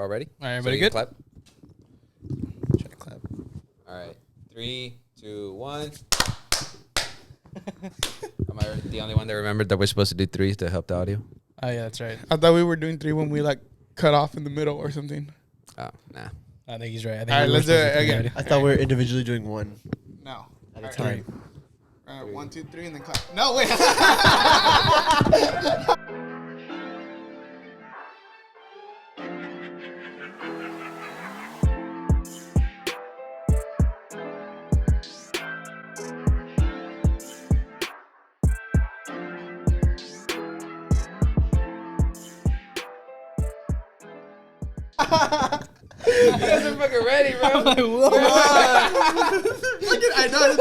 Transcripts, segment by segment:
All ready? All right, everybody good? Clap. Try to clap. All right. 3, 2, 1. Am I the only one that remembered that we're supposed to do 3 to help the audio? Oh, yeah, that's right. I thought we were doing 3 when we like cut off in the middle or something. Oh, nah. I think he's right. I think All right, let's do it again. Ready. I thought we were individually doing one No. at a All time. All right, 1, 2, 3, and then clap. No, wait. You guys are fucking ready, bro. I'm like, whoa. I know.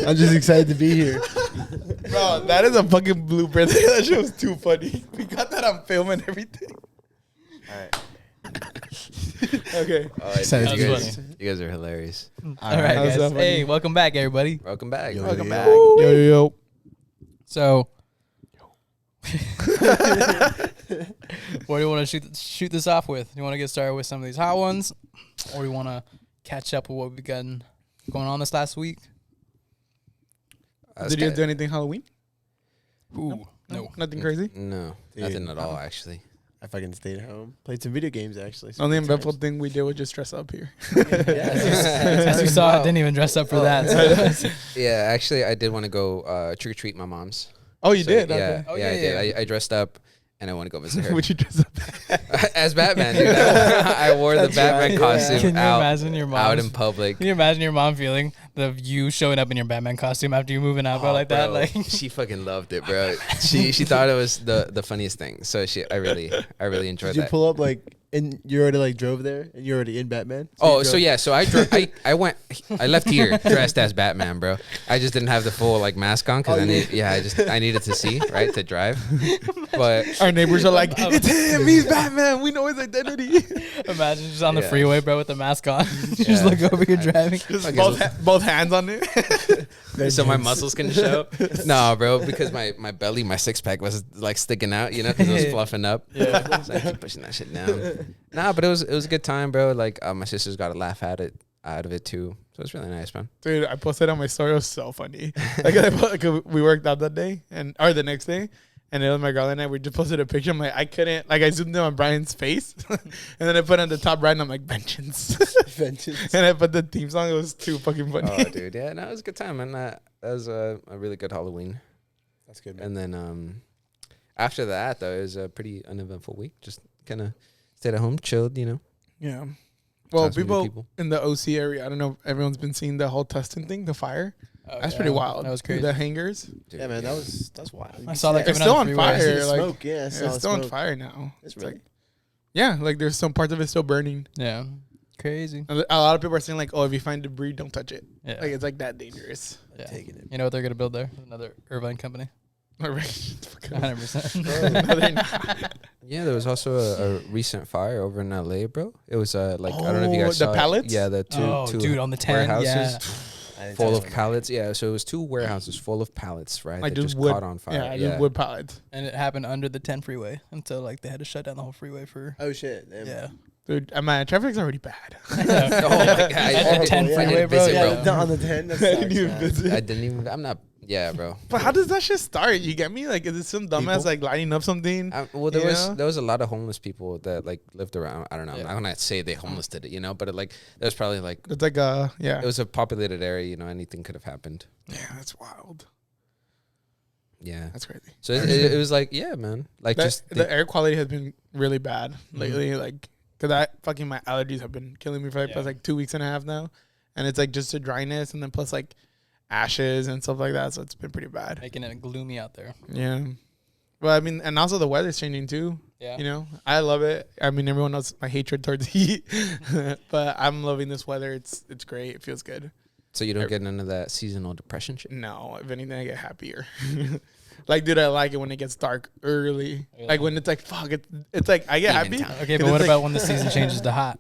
I'm just excited to be here. Bro, that is a fucking blooper. That shit was too funny. We got that on film and everything. All right. Okay. All right, That you was guys are hilarious. All right, How's guys. that funny? Hey, welcome back, everybody. Welcome back. Yo, Welcome yo, back. Yo, yo, yo. So, what do you want to shoot this off with? Do you want to get started with some of these hot ones? Or do you want to catch up with what we've gotten going on this last week? Did you guys do anything Halloween? Ooh, no. Nothing crazy? No, Dude, nothing at all, actually. I fucking stayed at home. Played some video games, actually. The only eventful thing we did was just dress up here. As you saw, I didn't even dress up for that. So. Yeah, actually, I did want to go trick-or-treat my mom's. Oh, you So, did? Yeah, Okay. Oh, yeah, I yeah. did. I dressed up, and I want to go visit her. Would you dress up? As Batman, dude. I wore the That's Batman right, costume Can you out imagine your out mom? in public. Can you imagine your mom feeling you showing up in your Batman costume after you moving out, bro, like that? Bro, Like, she fucking loved it, bro. She thought it was the funniest thing. So I really enjoyed Did you that. pull up like, and you already like drove there, and you're already in Batman? So I left here dressed as Batman, bro. I just didn't have the full like mask on because I needed to see, right, to drive. But Our neighbors are like, it's him. He's Batman. We know his identity. imagine just on the Yeah. freeway, bro, with the mask on. You just Yeah. look over, you're driving. Okay, both hands on it. so my muscles can show. No, bro, because my belly, my six pack was like sticking out, you know, because it was fluffing up. Yeah. So I keep pushing that shit down. Nah, but it was a good time, bro. Like my sisters got a laugh out of it too. So it's really nice, man. Dude, I posted on my story. It was so funny. We worked out that day or the next day. And it was my girl and I. We just posted a picture. I'm like, I couldn't. Like, I zoomed in on Brian's face. And then I put on the top right and I'm like, vengeance. Vengeance. And I put the theme song. It was too fucking funny. Oh, dude, yeah, no, it was a good time, man. That was a really good Halloween. That's good, man. And then after that, though, it was a pretty uneventful week. Just kind of stayed at home, chilled, you know. Yeah. Well, Saw some new people in the OC area, I don't know if everyone's been seeing the whole Tustin thing, the fire. Oh, That's yeah. pretty wild. That was Dude, crazy. the hangers. Dude, Yeah, man, that's wild. I saw that It's coming still on on the freeway. I see fire. the Like, smoke, yeah. I saw it's the still on smoke. fire now. It's It's really. like, yeah, like there's some parts of it still burning. Yeah. Crazy. A lot of people are saying like, oh, if you find debris, don't touch it. Yeah. Like it's like that dangerous. Yeah. Taking it. You know what they're going to build there? Another Irvine company. All right. 100%. No, they're not. yeah, there was also a recent fire over in LA, bro. It was like I don't know if you guys the saw it. pallets? Yeah, the two dude, on the 10. warehouses Yeah. full of pallets. Yeah, so it was 2 warehouses full of pallets, right? Like that just just wood. caught on fire. Yeah, just wood pallets. And it happened under the 10 freeway until like they had to shut down the whole freeway for. Oh shit. Damn. Yeah. Dude, man, traffic's already bad. Oh my God, At the 10 yeah. freeway, bro. visit, Yeah. bro. On the 10. That I sucks, didn't even man. visit. I didn't even. I'm not. Yeah, bro. But how does that shit start? You get me? Like, is it some dumbass People? like lighting up something? Well, there You was know? there was a lot of homeless people that like lived around. I don't know. Yeah. I'm not gonna say they homeless did it, you know, but it, like there was probably like It's like yeah. it was a populated area. You know, anything could have happened. Yeah, that's wild. Yeah. That's crazy. So it was like, yeah, man. Like just The air quality has been really bad lately. Like, cause my allergies have been killing me for like past like 2 weeks and a half now, and it's like just the dryness and then plus like ashes and stuff like that. So it's been pretty bad. Making it gloomy out there. Yeah. Well, I mean, and also the weather's changing too. Yeah. You know, I love it. I mean, everyone knows my hatred towards heat, but I'm loving this weather. It's great. It feels good. so you don't get none of that seasonal depression shit. No, if anything, I get happier. Like, dude, I like it when it gets dark early. Really? Like when it's like, fuck, it's like I get happy. Even time. Okay, Cause but what it's about like- when the season changes to hot?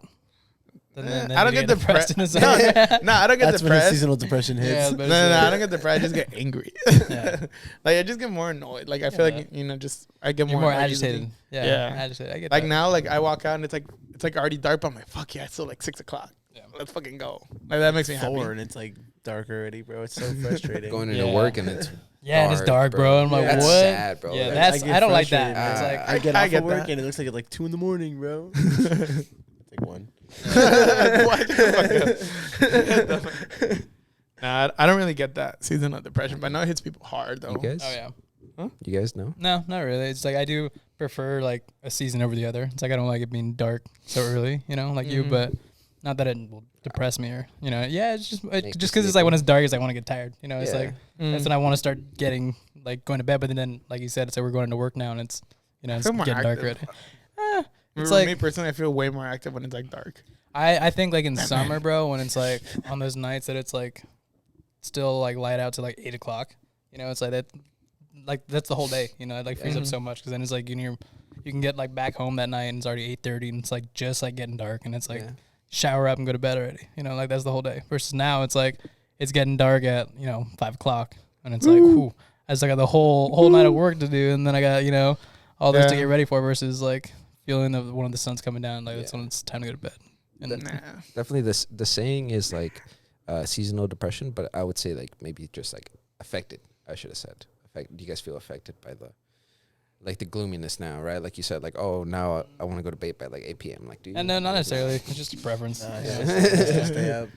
then I don't you get depressed. in the No, summer. no, I don't get That's when the depressed. seasonal depression hits. Yeah, No, I don't get depressed. I just get angry. Yeah. Like I just get more annoyed. Like I feel Yeah. like just I get You're more more annoyed easily. agitated. Yeah, Yeah. agitated. I get Like that. now, like I walk out and it's like already dark, but I'm like, fuck yeah, it's still like 6 o'clock. Yeah. Let's fucking go. Like that makes me happy. 4 and it's like dark already, bro. It's so frustrating. Going into Yeah. work and it's Yeah, and it's dark, bro. I'm like, That's what? sad, bro. Yeah, Like, that's get I don't like that. frustrated, It's man. like I get I off get of work that. and it looks like it's like 2 a.m, bro. It's like 1. Nah, I don't really get that seasonal depression, but I know it hits people hard though. you guys? oh yeah. You guys know? No, not really. It's like I do prefer like a season over the other. It's like I don't like it being dark so early, like you, Mhm. but not that it will depress me or yeah. It's just Make you just because it's like when it's dark, it's like I want to get tired. It's Yeah. like that's when I want to start getting like going to bed. But then like you said, it's like we're going to work now, and it's it's feel more getting dark active. already. It's For like me personally, I feel way more active when it's like dark. I think like in summer, bro, when it's like on those nights that it's like still like light out to like 8 o'clock. It's like that. Like that's the whole day, it like frees up so much because then it's like you can get like back home that night and it's already 8:30 and it's like just like getting dark and it's like Yeah. shower up and go to bed already, like that's the whole day. Versus now it's like it's getting dark at 5 o'clock and it's like whew, I just got the whole night of work to do and then I got all this to Yeah. get ready for versus like feeling when the sun's coming down like that's Yeah. when it's time to go to bed. And Nah. Definitely the saying is like seasonal depression, but I would say like maybe just like affected, I should have said. Do you guys feel affected by the gloominess now, right? Like you said, like, oh, now I want to go to bed by like 8 p.m. Like, do you? and no, not necessarily. It's just a preference. Stay up.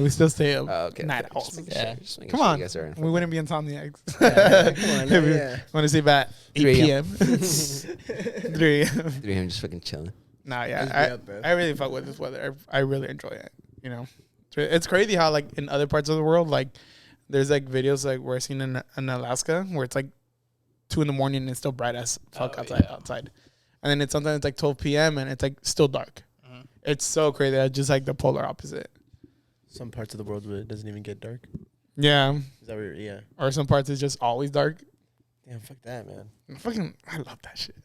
We still stay up. Oh, okay. Night okay. owls. Just making Yeah. sure, just making Come sure on. You guys are We wouldn't be Insomniacs. Come on, If we yeah. want to sleep at 8 3 p.m. 3 a.m. 3 a.m. just fucking chilling. Nah, Just be yeah. up, bro. I really fuck with this weather. I really enjoy it. It's crazy how like in other parts of the world, like there's like videos like we're seeing in Alaska where it's like 2 a.m. and it's still bright as fuck Oh, outside. And then it's sometimes like 12 p.m. and it's like still dark. Mhm. It's so crazy. It's just like the polar opposite. Some parts of the world where it doesn't even get dark. Yeah. Is that where? Yeah. Or some parts it's just always dark. Damn, fuck that, man. I love that shit.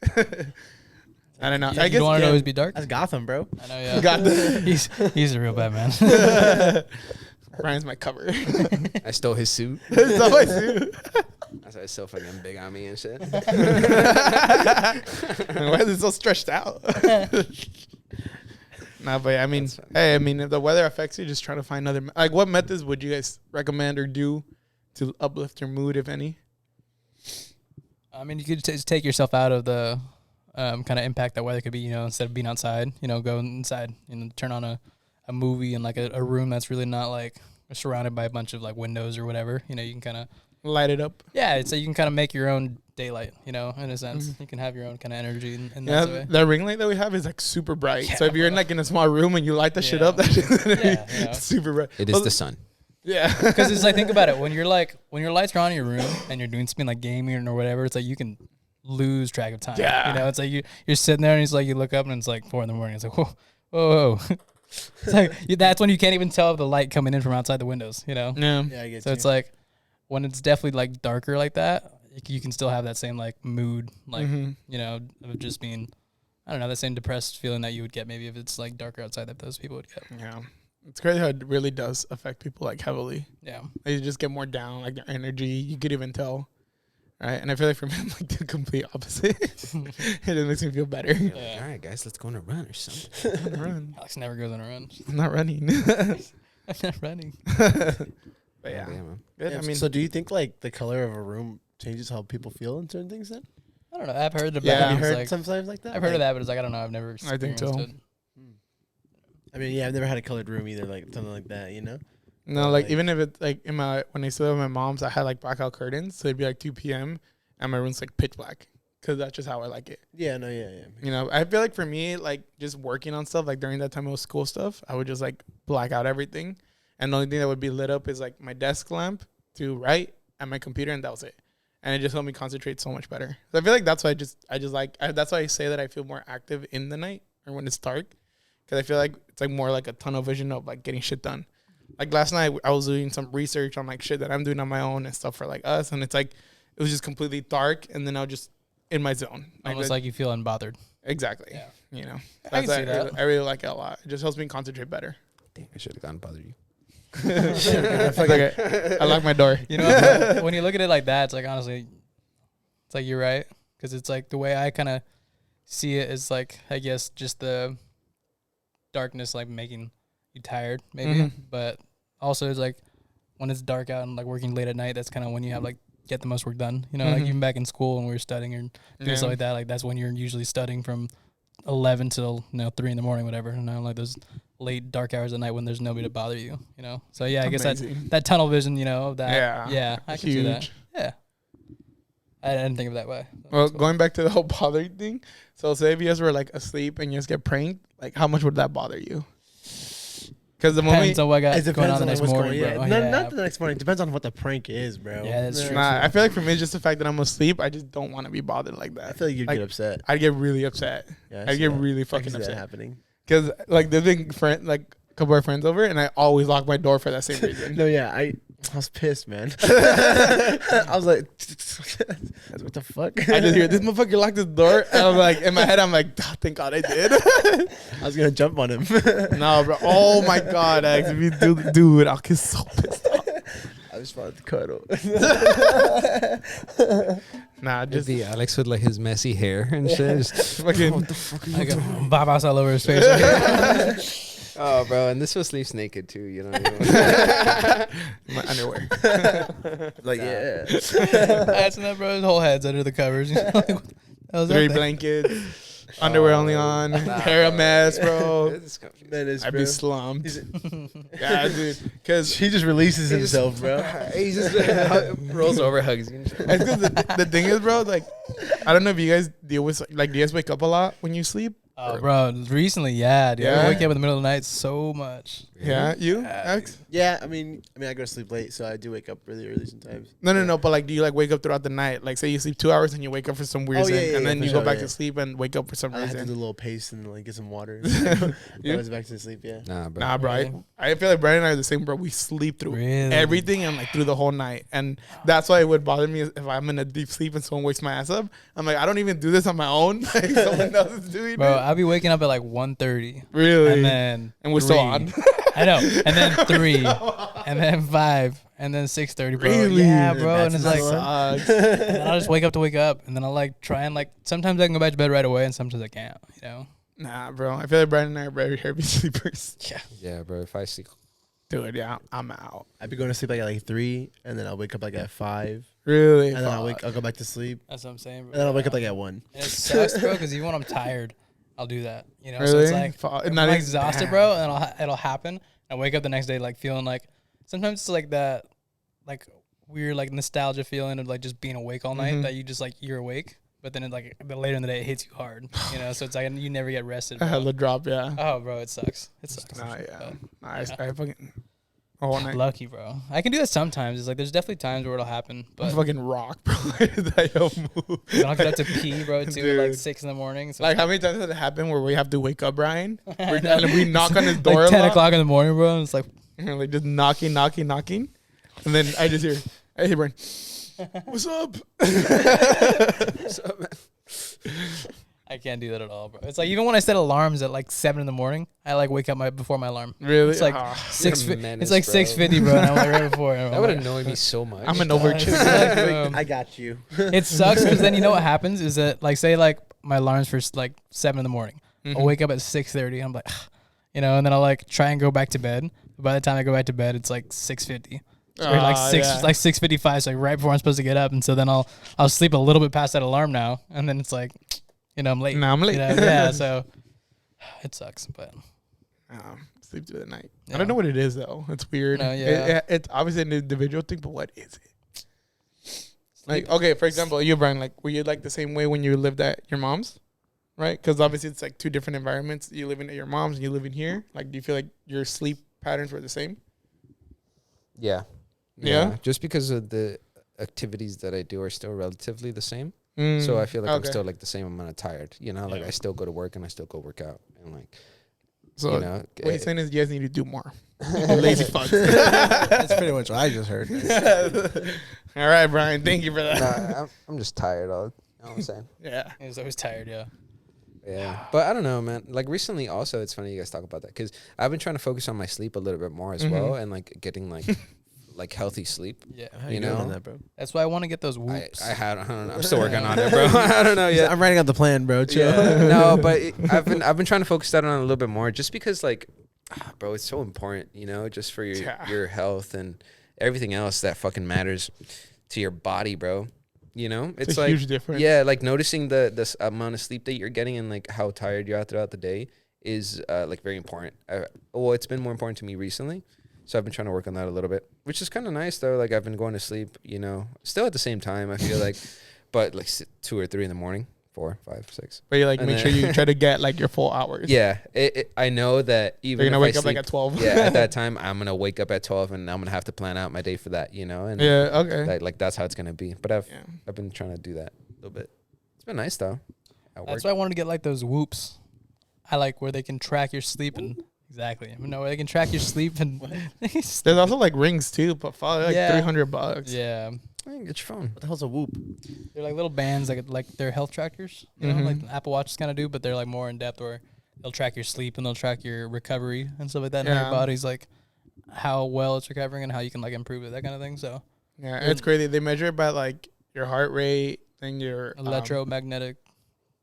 I don't know. You I guess don't want it to yeah. always be dark. That's Gotham, bro. I know. Yeah. Got the- he's a real bad man. Brian's my cover. I stole his suit. That's all I do. That's why it's so fucking big on me and shit. Why is it so stretched out? Nah, but I mean, That's fine. hey, I mean, if the weather affects you, just try to find other like what methods would you guys recommend or do to uplift your mood, if any? I mean, you could just take yourself out of the kind of impact that weather could be. Instead of being outside, go inside. Turn on a movie in like a room that's really not like surrounded by a bunch of like windows or whatever. You can kind of Light it up. so you can kind of make your own daylight. In a sense, you can have your own kind of energy in Yeah, that way. the ring light that we have is like super bright. Yeah, So if you're in like in a small room and you light that shit Yeah. up, that shit's gonna Yeah, be yeah. super bright. It is the sun. Yeah. Because it's like, think about it. When your lights are on in your room and you're doing something like gaming or whatever, it's like you can lose track of time. Yeah. It's like you're sitting there and it's like you look up and it's like 4 a.m. It's like, whoa. It's like that's when you can't even tell the light coming in from outside the windows, Yeah. Yeah, I get So you. it's like when it's definitely like darker like that, you can still have that same like mood, like, of just being, I don't know, that same depressed feeling that you would get maybe if it's like darker outside that those people would get. Yeah. It's crazy how it really does affect people like heavily. Yeah. They just get more down, like their energy. You could even tell. Right. And I feel like for me, I'm like the complete opposite. It just makes me feel better. Yeah. All right, guys, let's go on a run or something. Run. Alex never goes on a run. I'm not running. I'm not running. But yeah. man. Good. Yeah, I mean, so do you think like the color of a room changes how people feel in certain things? Then I don't know. I've heard about Yeah. have you it's heard like, sometimes like that? I've heard of Like- that, but it's like I don't know. I've never I think experienced so. it. I mean, yeah, I've never had a colored room either, like something like that, you know? no, like like- even if it's like when I still live with my mom's, I had like blackout curtains. So it'd be like 2 p.m. and my room's like pitch black because that's just how I like it. Yeah, no, yeah. I feel like for me, like just working on stuff, like during that time it was school stuff, I would just like black out everything. And the only thing that would be lit up is like my desk lamp to right and my computer, and that was it. And it just helped me concentrate so much better. So I feel like that's why that's why I say that I feel more active in the night or when it's dark. Because I feel like it's like more like a tunnel vision of like getting shit done. Like last night I was doing some research on like shit that I'm doing on my own and stuff for like us. And it's like, it was just completely dark. And then I was just in my zone. Almost like you feel unbothered. Exactly. Yeah. You know, I can see that. I really like it a lot. It just helps me concentrate better. Dang, I should have gone bother you. It's okay. I lock my door. You know, when you look at it like that, it's like, honestly, it's like you're right. Because it's like the way I kind of see it is like, I guess, just the darkness like making you tired, maybe. Mhm. But also, it's like when it's dark out and like working late at night, that's kind of when you have like get the most work done. You know, like Mhm. even back in school when we were studying or doing stuff like that, like that's when you're usually studying from 11 till 3 in the morning, whatever. And now like those late dark hours at night when there's nobody to bother you. You know, so yeah, I guess Amazing. that tunnel vision. You know, that Yeah. I can see that. Huge. Yeah, I didn't think of it that way. Well, going back to the whole bothering thing. So say if you guys were like asleep and you just get pranked, like how much would that bother you? Because the Depends moment, on what got It going depends on the on next what's morning, going. bro. Yeah, not the next morning. Depends on what the prank is, bro. Yeah, that's true. I feel like for me, it's just the fact that I'm asleep. I just don't want to be bothered like that. I feel like you'd Like, get upset. I'd get really upset. Yeah, I'd get really I can fucking see that upset. happening. Because like there's been friend, a couple of friends over, and I always lock my door for that same reason. No, yeah, I was pissed, man. I was like, what the fuck? I just hear this motherfucker locked his door, and I'm like, in my head, I'm like, oh, thank God I did. I was gonna jump on him. No, bro. Oh my God, Alex, if you do it, I'll get so pissed off. I just wanted to cuddle. Nah, Just just the Alex with like his messy hair and shit. Just, fucking. what the fuck are you Like doing? babas all over his face. Right? Oh, bro, and this one sleeps naked too. You know. My underwear. Like, yeah. That's that, bro. His whole head's under the covers. Like, what the hell is that 3 thing? blankets, underwear only on, hair a mess, bro. That is, I'd bro. be slumped. Yeah, dude. Because He just releases himself, bro. He just rolls over, hugs you. And shit. the thing is, bro, like, I don't know if you guys deal with, like, do you guys wake up a lot when you sleep? Oh, bro. Recently, yeah, dude. Yeah? I wake up in the middle of the night so much. Yeah, you, Yeah, Alex? Yeah, I mean, I go to sleep late, so I do wake up really early sometimes. No, but like, do you like wake up throughout the night? Like, say you sleep 2 hours and you wake up for some weird Oh, yeah, thing, yeah, and then for you sure, go back yeah. to sleep and wake up for some I have to do reason. a little pace and like get some water. You? I was back to sleep. Yeah. Nah, bro. Nah, bro. Really? I feel like Brian and I are the same, bro. We sleep through Really? everything and like through the whole night, and that's why it would bother me if I'm in a deep sleep and someone wakes my ass up. I'm like, I don't even do this on my own. Like someone else is doing Bro, it. I'll be waking up at like 1:30. Really? And then And we're still 3. on. I know. And then 3. And then 5. And then 6:30, bro. Really? Yeah, bro. And it's That's like, Sucks. and then I'll just wake up, and then I'll like try and like, sometimes I can go back to bed right away, and sometimes I can't, you know? Nah, bro. I feel like Brian and I are very heavy sleepers. Yeah, bro. If I sleep, Dude, yeah, I'm out. I'd be going to sleep like at 3, and then I'll wake up like at 5, Really? and then I'll Fuck. go back to sleep, That's what I'm saying, bro. and then I'll wake up like at 1. And it sucks, bro, because even when I'm tired, I'll do that, you know? Really? So it's like, Fuck. if Not I'm even- exhausted, damn. bro, and it'll happen. I wake up the next day like feeling like, sometimes it's like that, like weird like nostalgia feeling of like just being awake all night, Mhm. that you just like, you're awake, but then but later in the day it hits you hard, you know? So it's like you never get rested, A bro. hella drop, yeah. Oh, bro, it sucks. It sucks. Nah, yeah. But Nah, I fucking whole night. lucky, bro. I can do that sometimes. It's like there's definitely times where it'll happen, I but fucking rock, bro. That yo move. then I'll get up to pee, bro, too, at like Dude. 6 in the morning. So Like, how many times has it happened where we have to wake up Brian? And we knock on his door like a 10 lot, o'clock in the morning, bro. And it's like, and like just knocking. And then I just hear, hey, Brian, what's up? I can't do that at all, bro. It's like even when I set alarms at like 7 in the morning, I like wake up before my alarm. Really? It's like Ah, 6. you're a menace, It's like bro. 6:50, bro. And I'm like right before. And I'm that would like, annoy me so much. I'm an It overachiever. I got you. It sucks because then you know what happens is that like say like my alarm's for like 7 in the morning. Mhm. I'll wake up at 6:30. I'm like, you know, and then I'll like try and go back to bed. But by the time I go back to bed, it's like 6:50. Or like Ah, 6, yeah. like 6:55. So like right before I'm supposed to get up, and so then I'll sleep a little bit past that alarm now, and then it's like, you know, I'm late. Nah, I'm late. You know? Yeah, so it sucks, but Sleep through the night. I Yeah. don't know what it is though. It's weird. No, yeah. It's obviously an individual thing, but what is it? Like, okay, for example, you, Brian, like, were you like the same way when you lived at your mom's? Right? Because obviously it's like 2 different environments. You live in at your mom's and you live in here. Like, do you feel like your sleep patterns were the same? Yeah. Yeah? Just because of the activities that I do are still relatively the same. So Mm, I feel like I'm okay. still like the same amount of tired. You know, like Yeah. I still go to work and I still go work out. And like, So you know, what he's saying is you guys need to do more. lazy Lazy fucks. That's pretty much what I just heard. All right, Brian. Thank you for that. I'm just tired. You know what I'm saying? Yeah. I was always tired. Yeah. Yeah, but I don't know, man. Like recently, also, it's funny you guys talk about that because I've been trying to focus on my sleep a little bit more as well, and like getting like healthy sleep. Yeah, How you you doing know? on that, bro? that's why I want to get those I whoops. I don't know. I'm still working on it, bro. I don't know yet. I'm writing out the plan, bro. Chill. Yeah, no, but I've been trying to focus that on a little bit more, just because like, bro, it's so important, you know, just for your health and everything else that fucking matters to your body, bro. You know, It's a like huge difference. yeah, like noticing the amount of sleep that you're getting and like how tired you are throughout the day is like very important. Well, it's been more important to me recently, so I've been trying to work on that a little bit, which is kind of nice though. Like I've been going to sleep, you know, still at the same time. I feel like, but like 2 or 3 in the morning, 4, 5, 6. But you like And make sure then- you try to get like your full hours. Yeah, I know that even You're gonna if wake I up like sleep- at 12. yeah, at that time I'm gonna wake up at 12 and I'm gonna have to plan out my day for that, you know. And Yeah. Okay. like that's how it's gonna be. But I've Yeah. been trying to do that a little bit. It's been nice though. At That's work. why I wanted to get like those whoops. I like where they can track your sleep and exactly. No, where they can track your sleep and There's also like rings too, but fuck, like Yeah. $300. yeah, Hey, get your phone. What the hell's a whoop? they're like little bands like they're health trackers. You know, like Mhm. the Apple Watches kind of do, but they're like more in depth where they'll track your sleep and they'll track your recovery and stuff like that. And how Yeah. your body's like how well it's recovering and how you can like improve it, that kind of thing. So Yeah, it's crazy. They measure it by like your heart rate and your electromagnetic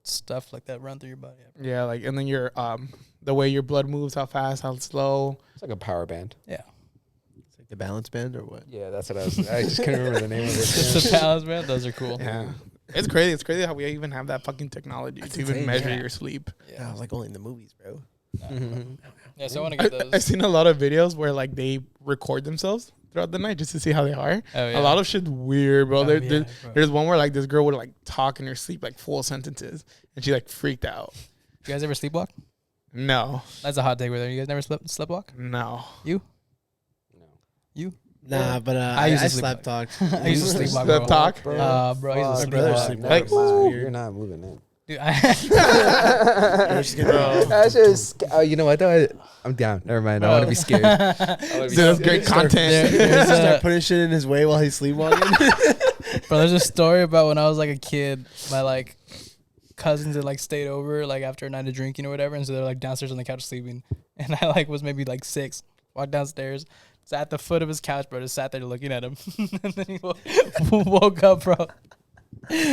stuff like that run through your body. yeah, like and then your the way your blood moves, how fast, how slow. It's like a power band. Yeah, It's like the balance band or what? Yeah, that's what I was. I just couldn't remember the name of it. just the pals, man. Those are cool. Yeah. It's crazy. It's crazy how we even have that fucking technology That's to even insane, measure yeah. your sleep. Yeah, I was like only in the movies, bro. Mhm. Yeah, so I want to get I've those. seen a lot of videos where like they record themselves throughout the night just to see how they are. Oh, yeah. A lot of shit's weird, bro. Oh, There- yeah, there- bro. There's one where like this girl would like talk in her sleep like full sentences, and she like freaked out. You guys ever sleepwalk? No, That's a hot take right there. You guys never sleptwalk? no. You? No. You? Nah, but I I used to used sleep slap talk. I used to sleepwalk. Sleep bro. talk? Bro, Bro, I used to fuck, brother sleepwalk. sleep never Like, mind. ooh. You're not moving in. Dude, She's gonna- That's just. Oh, you know what? Though I'm down. Never mind. I want to be scared. Dude, that's great content. There's start a, putting shit in his way while he's sleepwalking. bro, there's a story about when I was like a kid. My like cousins had like stayed over like after a night of drinking or whatever, and so they're like downstairs on the couch sleeping, and I like was maybe like 6. Walked downstairs, sat at the foot of his couch, bro. Just sat there looking at him, and then he woke up, bro.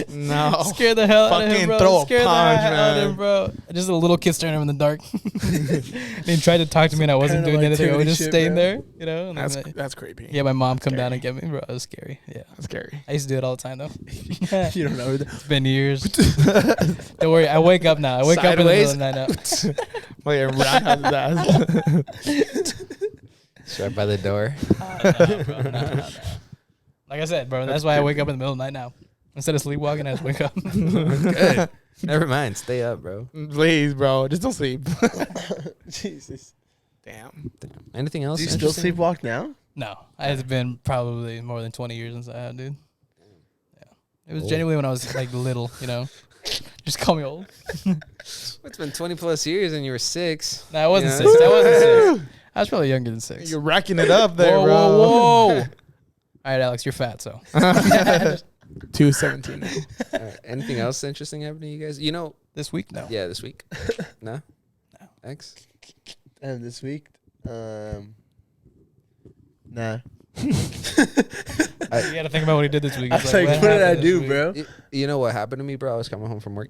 No. Scared the hell out of him, Fucking bro. throw a Scared punch, the hell out of man. him, bro. Just a little kid staring at him in the dark. And he tried to talk to me, and I wasn't doing paranormal anything. I was activity just shit, staying bro. there, you know. And That's then, that's creepy. yeah, my mom come Scary. down and get me, bro. It was scary. Yeah, That's scary. I used to do it all the time though. You don't know. It's been years. Don't worry, I wake up now. I wake up in the middle of the night now. Well, yeah, roundhouse his ass. It's right by the door. No, bro, no. Like I said, bro, that's why I wake up in the middle of the night now. Instead of sleepwalking, I just wake up. Good. Never mind. Stay up, bro. Please, bro, just don't sleep. Jesus. Damn. Anything else? Do you still interesting? sleepwalk now? No, it's been probably more than 20 years since I had, dude. Yeah, it was Old. genuinely when I was like little, you know. Just call me old. It's been 20 plus years and you were 6. No, I wasn't Yeah. 6. I wasn't 6. I was probably younger than 6. You're racking it up there, whoa, bro. whoa, whoa. All right, Alex, you're fat, so. 217. All right. Anything else interesting happening to you guys? You know, This week, no. yeah, this week. No? No. X? And this week, nah. You gotta think about what he did this week. I It's was like, what did happened I this do, week? bro? You know what happened to me, bro? I was coming home from work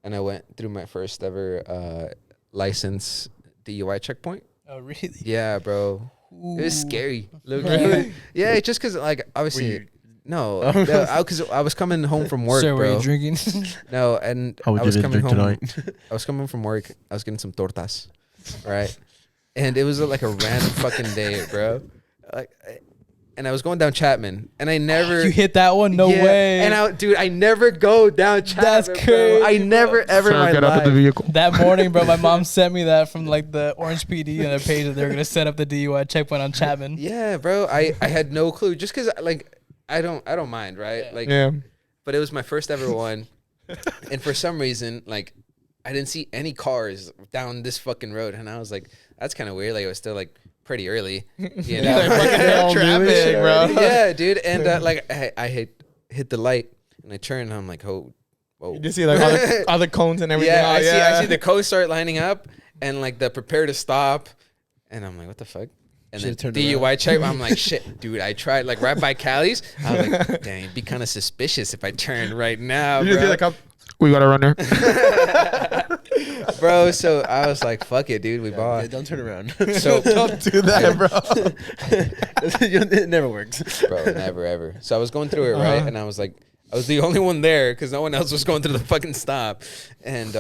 and I went through my first ever license DUI checkpoint. Oh, really? Yeah, bro. It was Ooh. scary. Look, Really? yeah, it's just because, like, obviously, you- no, because I was coming home from work, Sir, were bro. you drinking? No, and I was coming home. I was coming from work. I was getting some tortas, right? And it was like a random fucking day, bro. Like, and I was going down Chapman, and I never. You hit that one? No Yeah, way. And I never go down Chapman. That's bro. crazy, I never ever in my Get out of the life. vehicle. That morning, bro, my mom sent me that from like the Orange PD and their page that they were gonna set up the DUI checkpoint on Chapman. Yeah, bro. I had no clue. Just because, like, I don't mind, right? Like, Yeah. but it was my first ever one, and for some reason, like, I didn't see any cars down this fucking road, and I was like, that's kind of weird. Like, it was still like pretty early, you know? Like, fucking They all knew traffic, it bro. Yeah, dude. And like, I hit the light and I turned, and I'm like, oh, whoa. You just see like all the cones and everything. Yeah, Oh, I see the cones start lining up and like the prepare to stop, and I'm like, what the fuck? And then DUI check. I'm like, shit, dude. I tried like right by Cali's. I was like, dang, it'd be kind of suspicious if I turned right now, You just see bro. the cop. We got a runner. Bro, so I was like, fuck it, dude. We bought. Yeah, don't turn around. So Don't do that, bro. It never works. bro, never ever. So I was going through it right, and I was like, I was the only one there because no one else was going through the fucking stop, and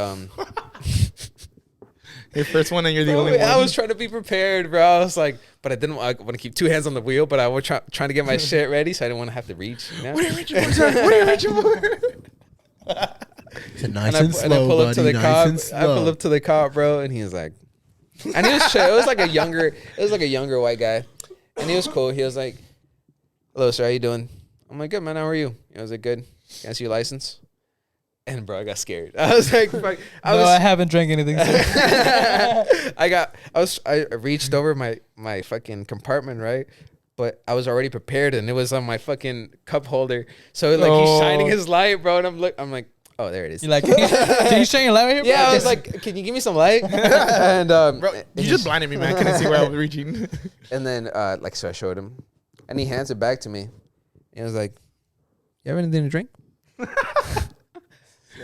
Hey, first one and you're the bro, only one. I was trying to be prepared, bro. I was like, but I didn't. I want to keep 2 hands on the wheel, but I was trying to get my shit ready, so I didn't want to have to reach. You know? What are you reaching for, sir? What are you reaching for? Nice and I slow, pull up to the buddy, cop. nice and I pull slow. up to the cop, bro, and he was like, and he was chill. It was like a younger white guy, and he was cool. He was like, "Hello, sir, how you doing?" I'm like, "Good, man. How are you?" I was like, "Good. Can I see your license?" And bro, I got scared. I was like, fuck. I haven't drank anything. I reached over my fucking compartment, right? But I was already prepared, and it was on my fucking cup holder. So like he's shining his light, bro, and I'm like, oh, there it is. You're like, can you shine your light right here, bro? Yeah, I was like, can you give me some light? And Bro, you just blinded me, man. I couldn't see where I was reaching. and then so I showed him, and he hands it back to me. And he was like, "You have anything to drink?"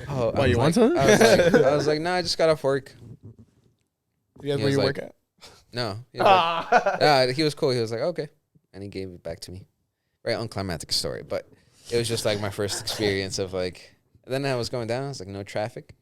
Oh, Why, you want something? I was like, "No, I just got off work." You guys He where was you like- work at? No, he was like, he was cool. He was like, "Okay," and he gave it back to me. Very unclimactic story, but it was just like my first experience of like. And then I was going down. I was like, no traffic.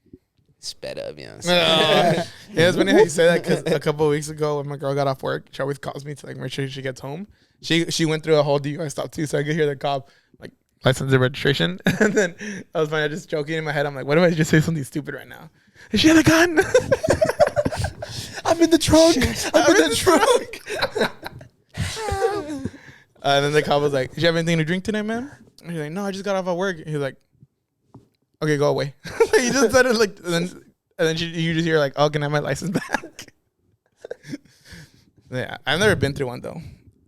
Sped up, you know. Yeah, it's funny how you say that because a couple of weeks ago when my girl got off work, she always calls me to like make sure she gets home. She went through a whole DUI stop too, so I could hear the cop like license and registration. And then I was funny, I was just joking in my head. I'm like, what if I just say something stupid right now? Is she had a gun? I'm in the trunk. I'm in the trunk. And then the cop was like, "Did you have anything to drink tonight, man?" And he's like, "No, I just got off at work." He's like, "Okay, go away." He just said it like, and then you just hear like, "Oh, can I have my license back?" Yeah, I've never been through one though,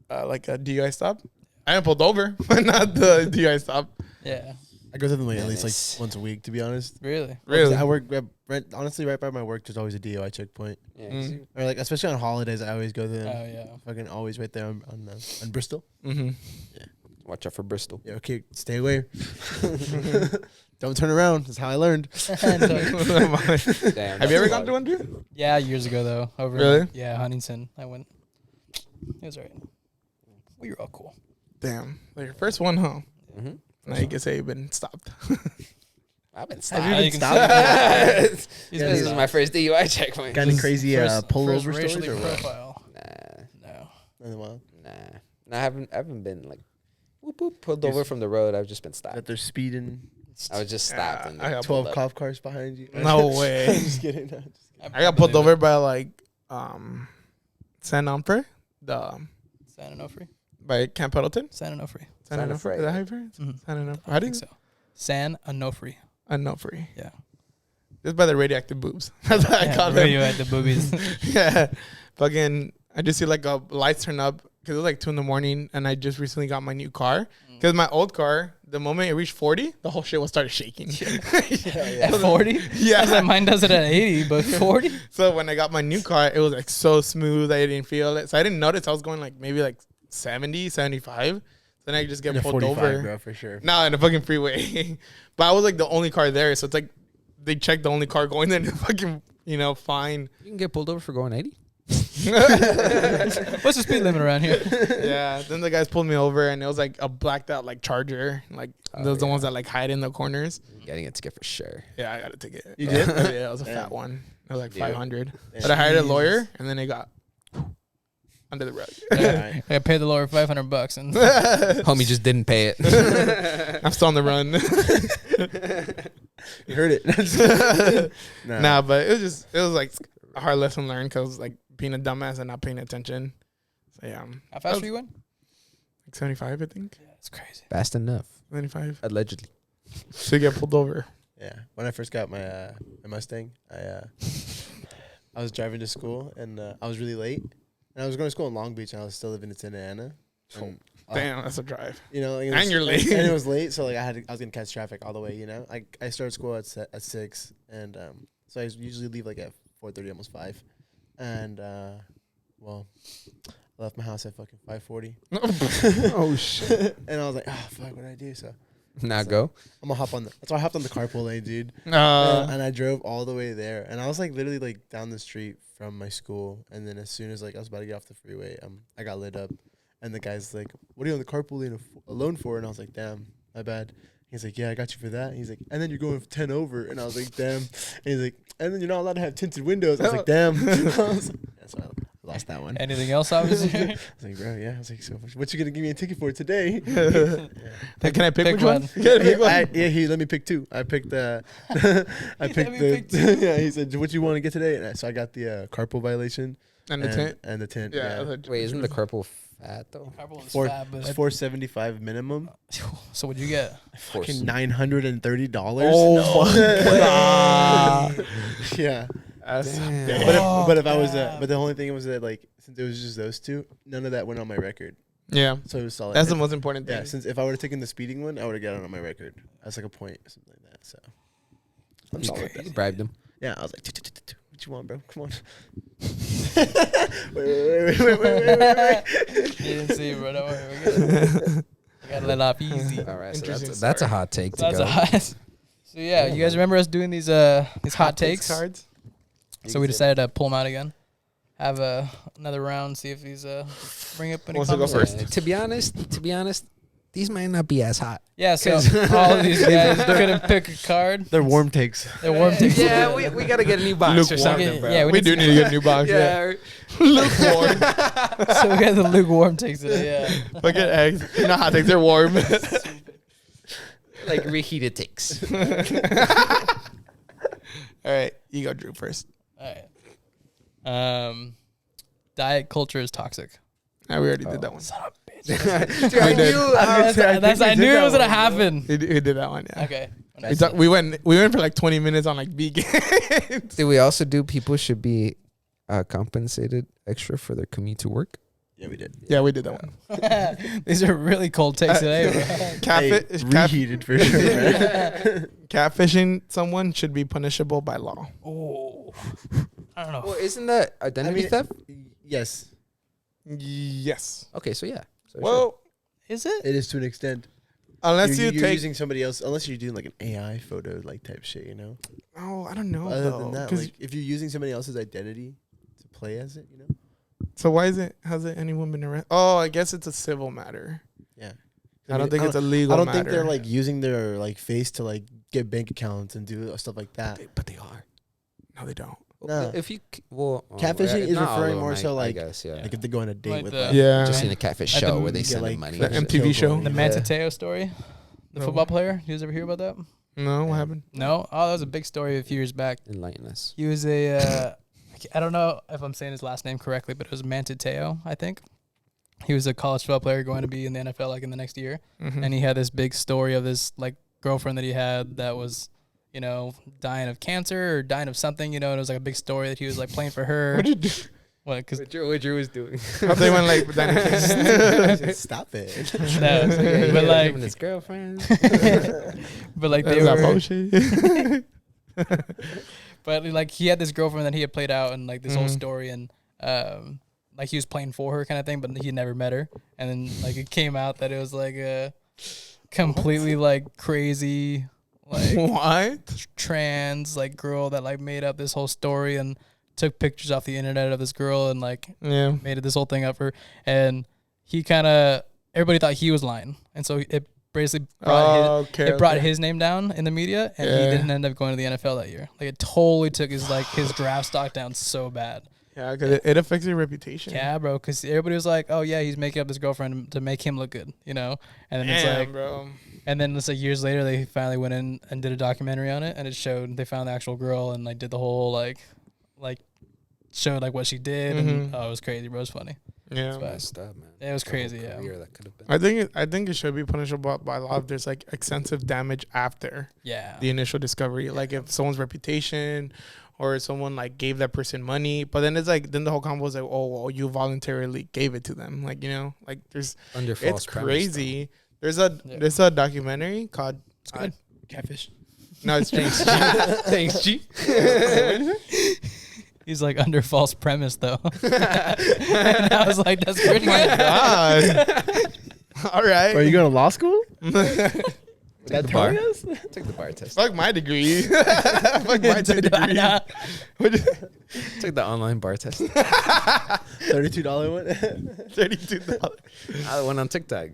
like a DUI stop. I haven't pulled over, but not the DUI stop. Yeah. I go through them like at least Nice. like once a week, to be honest. Really? Really? I work honestly right by my work. There's always a DUI checkpoint, Yeah, Mm. or like especially on holidays. I always go to them. Oh yeah. Fucking always right there on Bristol. Mm-hmm. watch out for Bristol. Yeah, okay, stay away. Don't turn around. That's how I learned. Damn, Have you ever gone through one, dude? Yeah, years ago though. Over Really? Yeah, Huntington. I went. It was alright. We were all cool. Damn, like your first one, huh? Mm-hmm. Now you can say you've been stopped. I've been Have stopped. you been stopped? this He's is been my first DUI checkpoint. Got any crazy First pullover stories racially or what? profile. Nah, No. Nothing wild. I haven't been like whoop, whoop, pulled over from the road. I've just been stopped. That they're speeding. I was just stopped. And I they got pulled 12 up. cop cars behind you. No way. Just kidding. No, just kidding. I got pulled over by like San Onofre, the San Onofre. by Camp Pendleton. San Onofre. San San Onofre. Onofre. Is that how you pronounce it? Mhm. San Onofre. I How do think you? so. San Onofre. Onofre. Yeah. Just by the radioactive boobs. That's what I call them. You had the boobies. Yeah. Fucking, I just see like a lights turn up because it was like 2 a.m. and I just recently got my new car. Because my old car, the moment it reached 40, the whole shit will start shaking. At 40? Yeah. Like mine does it at 80, but 40? So when I got my new car, it was like so smooth. I didn't feel it. So I didn't notice I was going like maybe like 70, 75. Then I just get You're pulled 45, over. bro, for sure. No, in the fucking freeway. But I was like the only car there. So it's like they checked the only car going there and fucking, fine. You can get pulled over for going 80. What's the speed limit around here? Yeah. Then the guys pulled me over and it was like a blacked out like Charger. Like those the ones that like hide in the corners. Getting a ticket for sure. Yeah, I got a ticket. You did? Yeah, it was a Damn. fat one. It was like Yeah. 500. Yeah. But I hired a lawyer and then it got under the rug. Alright. I paid the lawyer $500 and Homie just didn't pay it. I'm still on the run. You heard it. Nah, but it was like a hard lesson learned because like being a dumbass and not paying attention. So yeah, how fast were you going? like 75, I think. Yeah, it's crazy. Fast enough. 75. Allegedly. So you get pulled over. Yeah. When I first got my my Mustang, I was driving to school and I was really late. And I was going to school in Long Beach and I was still living in Santa Ana. And Damn, that's a drive. You know, like And you're late. and it was late, so like I was gonna catch traffic all the way. You know, I started school at 6, and so I usually leave like at 4:30, almost 5, and well, I left my house at fucking 5:40. Oh shit. And I was like, oh fuck, what did I do? So Now go. I'm gonna hop on that's why I hopped on the carpool lane, dude. And I drove all the way there, and I was like literally like down the street from my school, and then as soon as like I was about to get off the freeway, I got lit up, and the guy's like, "What are you on the carpool lane alone for?" And I was like, "Damn, my bad." He's like, "Yeah, I got you for that." And he's like, "And then you're going 10 over," and I was like, "Damn." And he's like, "And then you're not allowed to have tinted windows." I was like, "Damn." That's why I lost that one. Anything else, obviously? I was like, "Bro, yeah." I was like, "So what you gonna give me a ticket for today?" Hey, can I pick which one? Yeah, he let me pick 2. I picked the. I picked the. Yeah, he said, "What you want to get today?" And so I got the carpool violation And the tent. and the tent. Yeah. Yeah, Wait, isn't the carpool fat though? Carpool is Four- fat, but it's $475 minimum. so what'd you get? Fucking $930. Oh my god. Yeah. That's Damn. But if I was but the only thing was that like since it was just those 2, none of that went on my record. yeah. So it was solid. That's the most important thing. Yeah, since if I would have taken the speeding one, I would have got it on my record as like a point or something like that. So I'm solid with You that. bribed him. Yeah, I was like, what you want, bro? Come on. wait. You didn't see it, bro. Don't worry. We gotta let off easy. All right, so Interesting that's a hot take to That's go. a hot. So yeah, you guys remember us doing these hot takes? cards. So we decided to pull them out again. Have another round, see if these bring up any Wants to go conversation. first? To be honest, these might not be as hot. Yeah, so all of these guys couldn't pick a card. They're warm takes. They're warm takes. Yeah, we gotta get a new box or Lukewarm. something, bro. Yeah, We do need to get a new box. Yeah. lukewarm. So we got the lukewarm takes today. Yeah. Look at eggs. You know how things are warm. Like reheated takes. All right, you go, Drew, first. All right. Diet culture is toxic. We already did that one. Son of a bitch. Dude, I knew. I knew it was gonna happen. We did that one. Yeah. Okay. We went for like 20 minutes on like vegan. Did we also do people should be compensated extra for their commute to work? Yeah, we did. Yeah, we did that one. These are really cold takes today, bro. Reheated for sure, man. Catfishing someone should be punishable by law. Oh, I don't know. Well, isn't that identity theft? Yes, Yes. Okay, so yeah. So Well, Is it? it is to an extent. unless you're you take. using somebody else, unless you're doing like an AI photo like type shit, you know. Oh, I don't know. Other though, than that, 'cause- like if you're using somebody else's identity to play as it, you know. so why is it? Hasn't anyone been arrested? Oh, I guess it's a civil matter. Yeah. I don't think it's a legal I don't matter. think they're like using their like face to like get bank accounts and do stuff like that. but they are. No, they don't. No. If you Catfishing is not all referring of them, more so I like guess, yeah. like if they go on a date Like with the- like, Yeah. Just seen a catfish At the show where they get, send like, them money. the MTV show. The Mantateo story, the No. football player. You guys ever hear about that? No, what happened? No. Oh, that was a big story a few years back. Enlighten us. He was a, I don't know if I'm saying his last name correctly, but it was Mantateo, I think. He was a college football player going to be in the NFL like in the next year. Mhm. And he had this big story of this like girlfriend that he had that was, you know, dying of cancer or dying of something, you know, and it was like a big story that he was like playing for her. What did you do? What? Because What Drew was doing. How they went like stop it. no, but like, his girlfriend. but like they Is that were, bullshit? but like he had this girlfriend that he had played out and like this whole Mhm. story and like he was playing for her kind of thing, but he had never met her. And then like it came out that it was like a completely like crazy like What? trans like girl that like made up this whole story and took pictures off the internet of this girl and like Yeah. made it this whole thing up for her. And he kind of everybody thought he was lying, and so it basically brought Okay. it brought his name down in the media, and he Yeah. didn't end up going to the NFL that year. Like it totally took his like his draft stock down so bad. Yeah, because it affects your reputation. Yeah, bro, because everybody was like, "Oh yeah, he's making up this girlfriend to make him look good," you know. And then it's Damn, like, bro. and then it's like years later, they finally went in and did a documentary on it, and it showed they found the actual girl and like did the whole like showed like what she did, and Mhm. oh, it was crazy, bro. It was funny. Yeah. But- Messed up, man. It was The whole crazy, yeah. career that could have been. I think it should be punishable by law if there's like extensive damage after Yeah. the initial discovery. Like if someone's reputation or someone like gave that person money. But then it's like, then the whole combo is like, oh, well, you voluntarily gave it to them. Like, you know, like there's, Under false it's premise, crazy. There's a documentary called Catfish. No, it's Thanks, G. He's like under false premise though. And I was like, that's pretty good. God. All right. Are you going to law school? Take the bar. Take the bar test. Fuck my degree. Fuck my degree. Take the online bar test. $32 one. $32. I went on TikTok.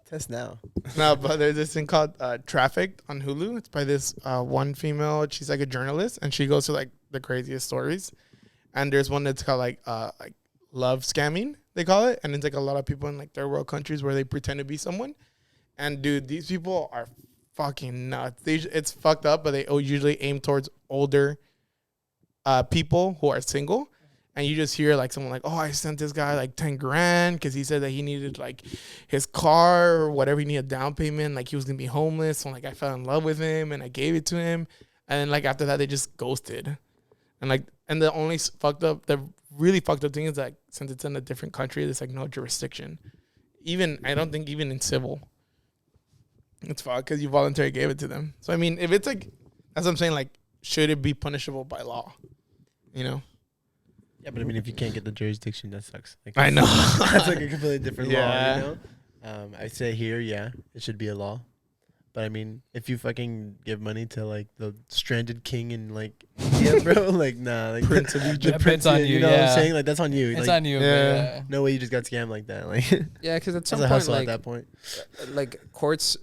Test now. No, but there's this thing called Trafficked on Hulu. It's by this one female. She's like a journalist, and she goes to like the craziest stories. And there's one that's called like love scamming, they call it. And it's like a lot of people in like third world countries where they pretend to be someone. And dude, these people are fucking nuts. It's fucked up, but they usually aim towards older people who are single. And you just hear like someone like, oh, I sent this guy like 10 grand because he said that he needed like his car or whatever, he needed down payment. Like he was gonna be homeless. So like I fell in love with him and I gave it to him. And then like after that, they just ghosted. And like, and the really fucked up thing is like, since it's in a different country, there's like no jurisdiction. I don't think even in civil. It's fucked because you voluntarily gave it to them. So, I mean, if it's like, that's what I'm saying, like, should it be punishable by law? You know? Yeah, but I mean, if you can't get the jurisdiction, that sucks. Like, I know. That's like a completely different law, Yeah. you know? I'd say here, yeah, it should be a law. But I mean, if you fucking give money to like the stranded king in like India, bro, like nah, like Prince of Egypt. It's on you, you know what yeah. I'm saying? Like that's on you. It's like, on you. Yeah. But, no way you just got scammed like that. Like Yeah, because at it's some a point, hustle like, at that point. like courts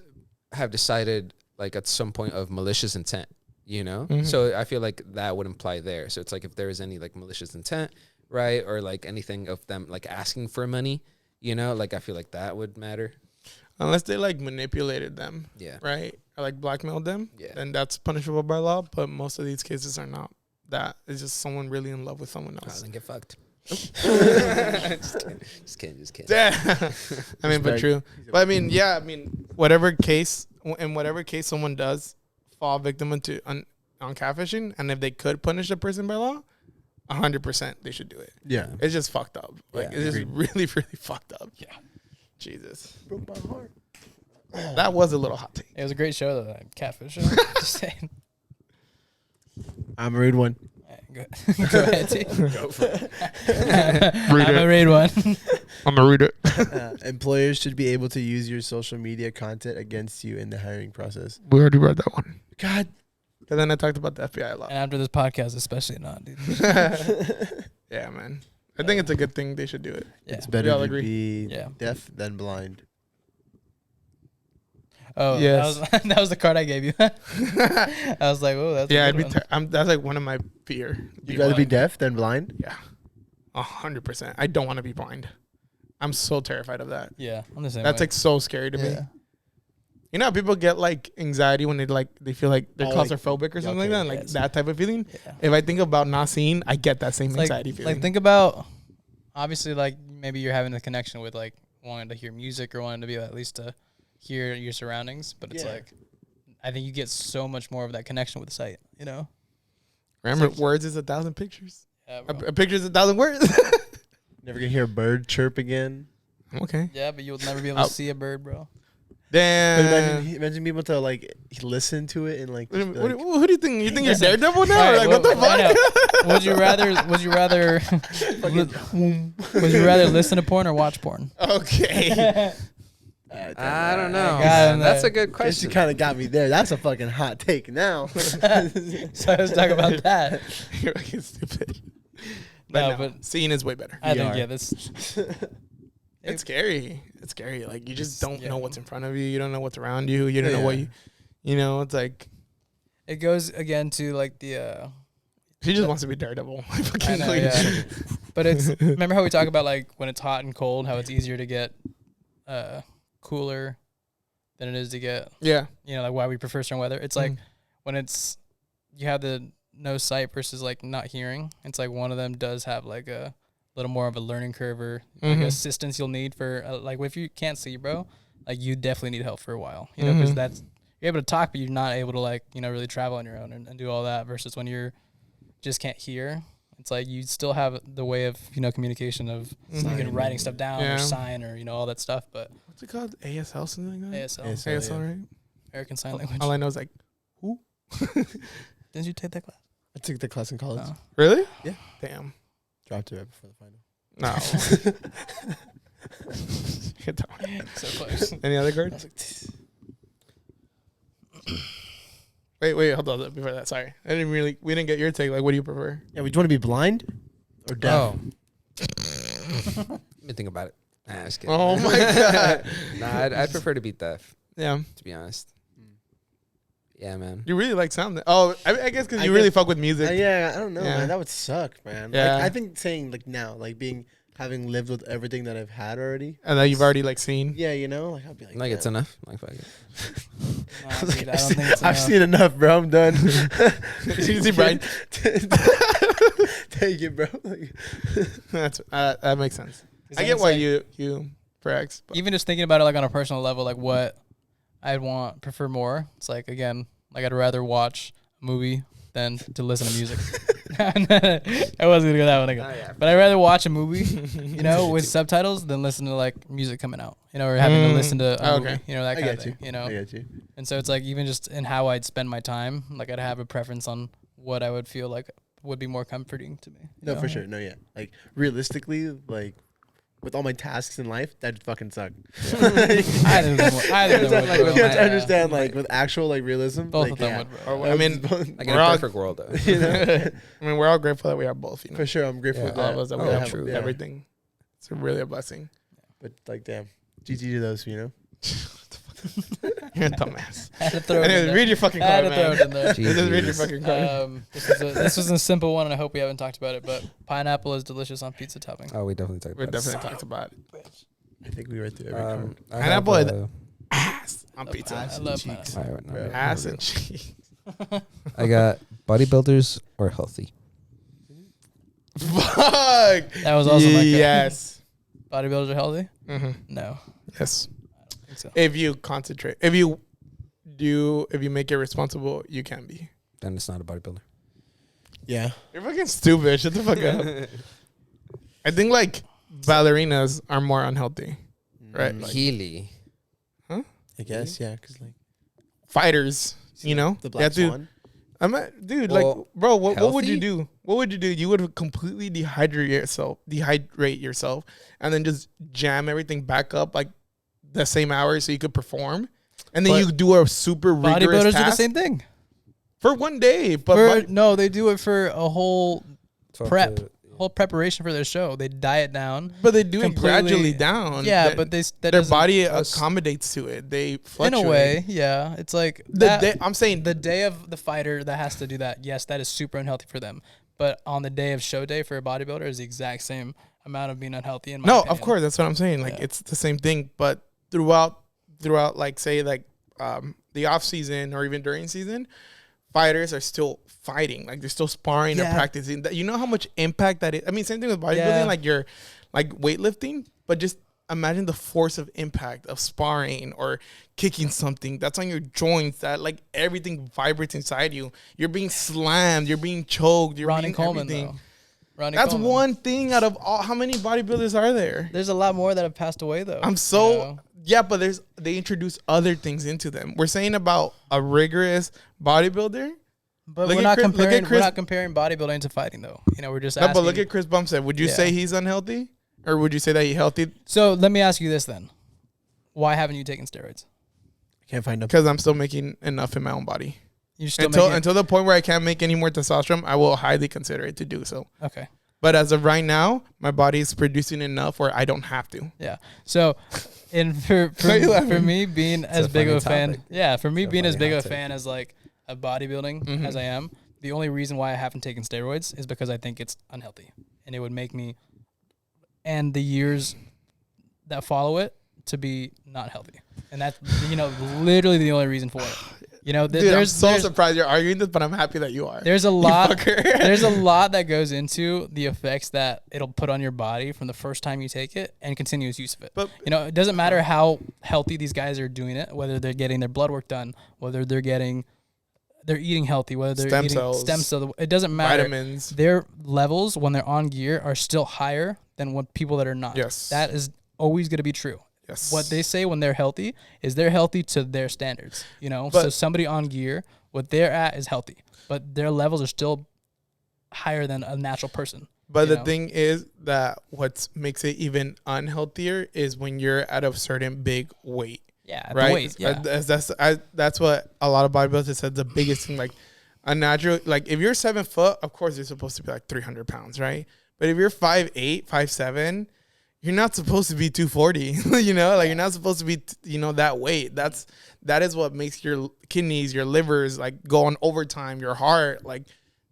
have decided, like at some point, of malicious intent. You know, Mhm. so I feel like that would imply there. So it's like if there is any like malicious intent, right, or like anything of them like asking for money, you know, like I feel like that would matter. Unless they like manipulated them, Yeah. right? Or like blackmailed them, Yeah. then that's punishable by law. But most of these cases are not that. It's just someone really in love with someone Oh, else. then get fucked. Just kidding. Yeah. I mean, but Respect. true. But I mean, yeah, I mean, whatever case someone does fall victim into on catfishing, and if they could punish a person by law, 100% they should do it. Yeah. It's just fucked up. Like Yeah, it's just agreed. really, really fucked up. Yeah. Jesus. Broke my heart. That was a little hot take. it was a great show though. That Catfish show. Just saying. I'm a rude one. Alright, Go ahead, T. Go for it. Read I'm it. a read one. I'm gonna read it. Employers should be able to use your social media content against you in the hiring process. We already read that one. God. And then I talked about the FBI a lot. And after this podcast, especially not, dude. Yeah, man. I think it's a good thing they should do it. Yeah. It's better We all to agree. be Yeah. deaf than blind. Oh, Yes. that was the card I gave you. I was like, oh, that's Yeah, a I'd good be. one. That's like one of my fear. You'd rather be blind. deaf than blind? Yeah, 100%. I don't want to be blind. I'm so terrified of that. Yeah, I'm the same That's way. like so scary to me. Yeah. You know how people get like anxiety when they feel like they're Oh, like- claustrophobic or something like okay, that, like yes. that type of feeling. Yeah. If I think about not seeing, I get that same It's like, anxiety feeling. like think about, obviously, like maybe you're having a connection with like wanting to hear music or wanting to be at least to hear your surroundings, but it's Yeah. like, I think you get so much more of that connection with sight, you know? Remember, like- words is 1,000 pictures. Yeah, A, bro. a picture is 1,000 words. Never gonna hear a bird chirp again. Okay. Yeah, but you'll never be able to see a bird, bro. But Damn. imagine being able to like listen to it and like, just be like Who do you think? You think you're Listen. Daredevil now? Alright, Like, what the I fuck? know. Would you rather would you rather listen to porn or watch porn? Okay. I don't know. got him That's there. a good Guess question. you kind of got me there. That's a fucking hot take now. So let's talk about that. You're fucking stupid. No, No, but seeing is way better. I think VR. yeah, this It's scary. It's scary. Like you just don't Yeah. know what's in front of you. You don't know what's around you. You don't know what you know. It's like it goes again to like the she just wants to be Daredevil. I Fucking know, please. yeah. But it's remember how we talk about like when it's hot and cold, how it's easier to get cooler than it is to get Yeah. you know, like why we prefer certain weather. It's like Mm. when it's you have the no sight versus like not hearing. It's like one of them does have like a little more of a learning curve or like Mhm. assistance you'll need for like if you can't see, bro, like you definitely need help for a while, you know, because Mhm. that's you're able to talk, but you're not able to like you know really travel on your own and do all that. Versus when you're just can't hear. It's like you still have the way of, communication of writing stuff down or sign or, all that stuff. But what's it called? ASL, something like that? ASL, right? American Sign Language. All I know is like, who? Didn't you take that class? I took the class in college. Oh. Really? Yeah. Damn. Dropped it right before the final. No. So close. Any other cards? Wait, hold on. Before that, sorry. We didn't get your take. Like, what do you prefer? Yeah, would you want to be blind or deaf? Let me think about it. Nah, just kidding. Oh my god. Nah, I'd prefer to be deaf, Yeah. to be honest. Yeah, man. You really like sound. Oh, I guess because you really fuck with music. Yeah, I don't know, Yeah. man. That would suck, man. Yeah. Like, I think saying like now, like having lived with everything that I've had already. And that you've already like seen. Yeah, like I'd be like, Like it's enough. Like fuck it. Nah, dude, I don't think it's I've enough. seen enough, bro. I'm done. You see, Brian? Take it, bro. That makes sense. I get why you X. Even just thinking about it like on a personal level, like what I'd prefer more. It's like, again, like I'd rather watch a movie than to listen to music. I wasn't gonna go that one again. Oh, yeah. But I'd rather watch a movie, with subtitles than listen to like music coming out, or having to listen to a movie, that kind of thing, I get you. And so it's like, even just in how I'd spend my time, like I'd have a preference on what I would feel like would be more comforting to me. No, for sure. No, yeah. Like realistically, like with all my tasks in life, that'd fucking suck. Either of them would, Like, bro. you have to understand, like with actual like realism, Both like, of them yeah. would, bro. I mean, Like in we're a all, perfect world, though. I mean, we're all grateful that we have both. For sure, I'm grateful Yeah. with All that. of us that we Oh, have true. everything. It's really a blessing. But like, damn, GG to those, You're a dumbass. I had to throw it in Anyways, there. read your fucking I had card, to throw man. it in there. Just read your Jeez. fucking card. This was a simple one, and I hope we haven't talked about it. But pineapple is delicious on pizza topping. Oh, we definitely talked We about it. definitely talked about it. I think we read through every card. I Pineapple have, is- Ass on pizza. I love pineapple. all right, no, Bro. no, Ass no, and cheese. I got bodybuilders or healthy. Fuck. That was also my card. Yes. Bodybuilders are healthy? Mm-hmm. No, Yes. I don't think so. If you concentrate, if you make it responsible, you can be. Then it's not a bodybuilder. Yeah. You're fucking stupid. Shut the fuck up. I think like ballerinas are more unhealthy. Right. Like, Healy. I guess, yeah, because like Fighters, you know, the you have Black to- Swan. dude, Well, like, bro, what would you healthy? do? What would you do? You would completely dehydrate yourself, and then just jam everything back up like the same hour so you could perform, and then But you do a super rigorous Bodybuilders do the task same thing. for one day. But No, they do it for a whole So Prep. to- whole preparation for their show. They diet down. but they do it completely- gradually down. Yeah, That- but that their doesn't- body that's- accommodates to it. They in fluctuate. a way, yeah. It's like I'm saying the day of the fighter that has to do that, yes, that is super unhealthy for them. But on the day of show day for a bodybuilder is the exact same amount of being unhealthy. In my no, opinion. of course, that's what I'm saying. Like Yeah. it's the same thing, but throughout like say like the off season or even during season, fighters are still fighting. Like they're still sparring and Yeah. practicing. You know how much impact that is. I mean, same thing with bodybuilding. Yeah. Like you're like weightlifting, but just imagine the force of impact of sparring or kicking something that's on your joints. That like everything vibrates inside you. You're being slammed. You're being choked. You're Ronnie being Coleman everything. though. Ronnie That's Coleman. one thing out of all. How many bodybuilders are there? There's a lot more that have passed away though. I'm so you know? yeah, but they introduce other things into them. We're saying about a rigorous bodybuilder. But Look we're at not Chris- look at comparing. We're Chris- not comparing bodybuilding to fighting though. We're just No, asking. but look at Chris Bumstead. Would you Yeah. say he's unhealthy, or would you say that he's healthy? So let me ask you this then: why haven't you taken steroids? Can't find them. Because I'm still making enough in my own body. You're still Until making until the point where I can't make any more testosterone, I will highly consider it to do so. okay. But as of right now, my body is producing enough where I don't have to. Yeah. So, for Why you laughing? me being as a big of a funny fan, topic. yeah, for me It's a being as funny big of hot a take. fan as like a bodybuilding Mhm. as I am, the only reason why I haven't taken steroids is because I think it's unhealthy, and it would make me, and the years that follow it, to be not healthy, and that's literally the only reason for it. Dude, I'm there's so surprised you're arguing this, but I'm happy that you are. there's a lot fucker. there's a lot that goes into the effects that it'll put on your body from the first time you take it and continuous use of it. But It doesn't matter how healthy these guys are doing it, whether they're getting their blood work done, whether they're getting they're eating healthy, whether they're Stem eating cells, stem cells, it doesn't matter. vitamins. Their levels when they're on gear are still higher than what people that are not. Yes. That is always going to be true. Yes. What they say when they're healthy is they're healthy to their standards, you know? But so somebody on gear, what they're at is healthy, but their levels are still higher than a natural person. But the know? thing is that what makes it even unhealthier is when you're at a certain big weight. Yeah, Right? the weight, yeah. That's what a lot of bodybuilders said the biggest thing. Like a natural, like if you're 7 foot, of course you're supposed to be like 300 pounds, right? But if you're 5'8", 5'7", you're not supposed to be 240. You know, like you're not supposed to be, that weight. That is what makes your kidneys, your livers, like go on overtime. Your heart, like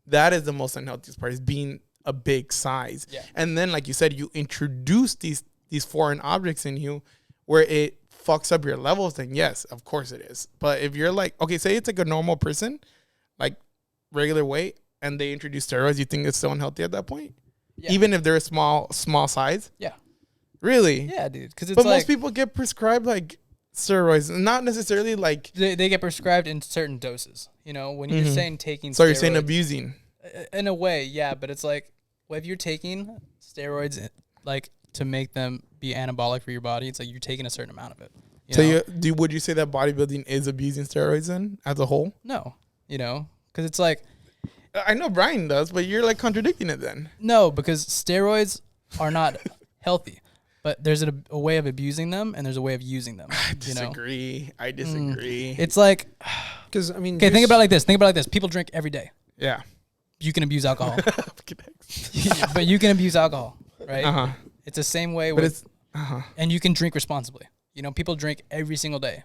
that is the most unhealthiest part, is being a big size. Yeah. And then, like you said, you introduce these foreign objects in you where it fucks up your levels, then yes, of course it is. But if you're like, okay, say it's like a normal person, like regular weight, and they introduce steroids, you think it's still unhealthy at that point? Yeah. Even if they're a small size? Yeah. Really? Yeah, dude. Because it's But like most people get prescribed like steroids, not necessarily like. they get prescribed in certain doses. You know, when you're saying taking So you're saying steroids- abusing? in a way, yeah, but it's like, well, if you're taking steroids like to make them be anabolic for your body, it's like you're taking a certain amount of it. You know? Would you say that bodybuilding is abusing steroids then as a whole? No, because it's like, I know Brian does, but you're like contradicting it then. no, because steroids are not healthy, but there's a way of abusing them and there's a way of using them. I disagree. I disagree. It's like, Because I mean, okay, think about it like this. People drink every day. Yeah. You can abuse alcohol, but you can abuse alcohol, right? Uh-huh. It's the same way But with, it's uh-huh. and you can drink responsibly. People drink every single day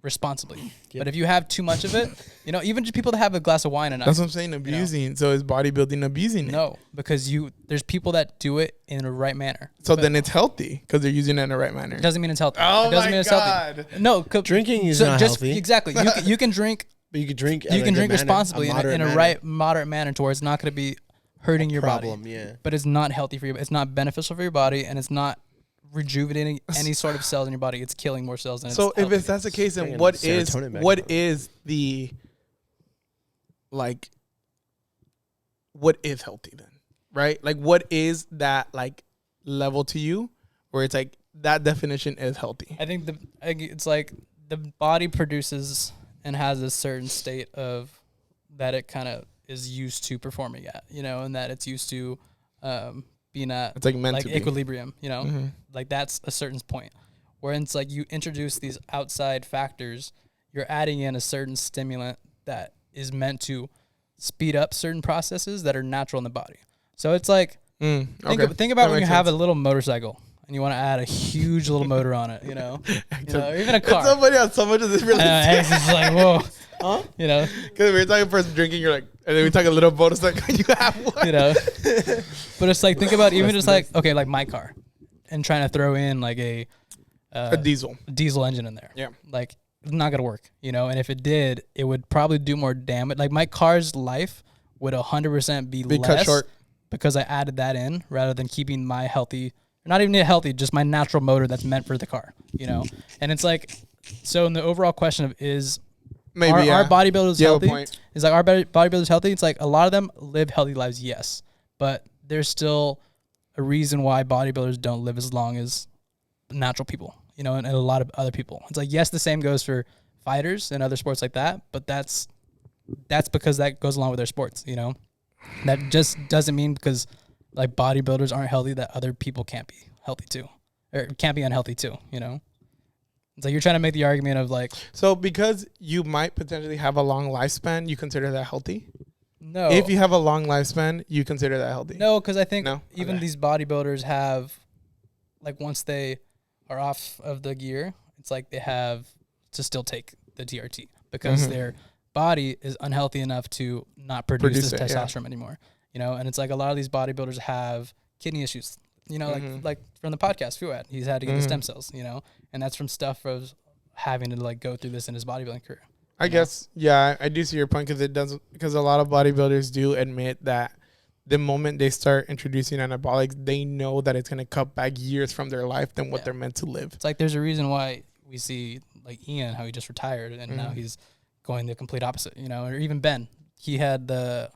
responsibly. But if you have too much of it, even just people that have a glass of wine a night. That's what I'm saying, abusing. So is bodybuilding abusing it? No, because there's people that do it in the right manner. So then it's healthy because they're using it in the right manner. It doesn't mean it's healthy. Oh it doesn't my mean it's God. healthy. No, Drinking is not healthy. Exactly. You can drink. But you can drink. You can drink responsibly in a right moderate manner to where it's not going to be hurting your body. Yeah. But it's not healthy for you. It's not beneficial for your body, and it's not rejuvenating any sort of cells in your body. It's killing more cells than it's So healthy. if that's the case, then Bringing what serotonin back is the like what is healthy then? Right? Like what is that like level to you where it's like that definition is healthy? I think it's like the body produces and has a certain state of that it kind of is used to performing at, and that it's used to being at It's like meant to be. equilibrium, like that's a certain point. Where it's like you introduce these outside factors, you're adding in a certain stimulant that is meant to speed up certain processes that are natural in the body. So it's like, think about when you have a little motorcycle and you want to add a huge little motor on it, or even a car. Somebody else, someone just really. It's just like, whoa, Huh? Because we were talking first drinking, you're like, and then we talk a little motorcycle, you have one. But it's like, think about even just like, okay, like my car, and trying to throw in like a diesel engine in there. Yeah. Like, it's not gonna work, And if it did, it would probably do more damage. Like my car's life would 100% be less cut short because I added that in rather than keeping my healthy, not even healthy, just my natural motor that's meant for the car, And it's like, so in the overall question of is maybe our bodybuilders healthy? Point. Is like our bodybuilders healthy? It's like a lot of them live healthy lives, yes, but there's still a reason why bodybuilders don't live as long as natural people, and a lot of other people. It's like, yes, the same goes for fighters and other sports like that, but that's because that goes along with their sports, That just doesn't mean because like bodybuilders aren't healthy that other people can't be healthy too, or can't be unhealthy too, It's like you're trying to make the argument of like, so because you might potentially have a long lifespan, you consider that healthy? no. If you have a long lifespan, you consider that healthy? No, because I think No? even Okay. these bodybuilders have, like, once they are off of the gear, it's like they have to still take the TRT because their body is unhealthy enough to not produce this testosterone anymore. And it's like a lot of these bodybuilders have kidney issues. Like from the podcast, Fuad, he's had to get the stem cells. And that's from stuff of having to like go through this in his bodybuilding career. I guess, yeah, I do see your point because a lot of bodybuilders do admit that the moment they start introducing anabolics, they know that it's going to cut back years from their life than what they're meant to live. It's like there's a reason why we see like Ian, how he just retired and now he's going the complete opposite, you know, or even Ben. He had the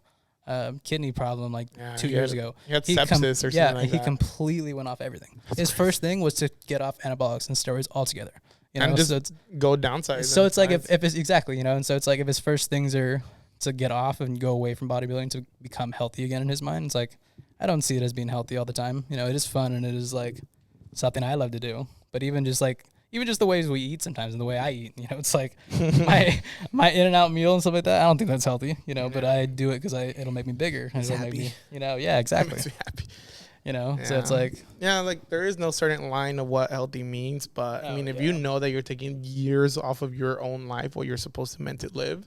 kidney problem like 2 years ago. He had sepsis or something like that. He completely went off everything. His first thing was to get off anabolics and steroids altogether. You know, and just so it's, go downside. So it's like if it's exactly, you know, and so it's like if his first things are to get off and go away from bodybuilding to become healthy again in his mind, it's like, I don't see it as being healthy all the time. You know, it is fun and it is like something I love to do. But even just the ways we eat sometimes and the way I eat, you know, it's like my In-N-Out meal and stuff like that. I don't think that's healthy, you know, but I do it because it'll make me bigger. And it'll make me, you know, yeah, exactly. Makes me happy. You know, Yeah. so it's like, yeah, like there is no certain line of what healthy means, but I mean, if you know that you're taking years off of your own life, what you're supposed to meant to live,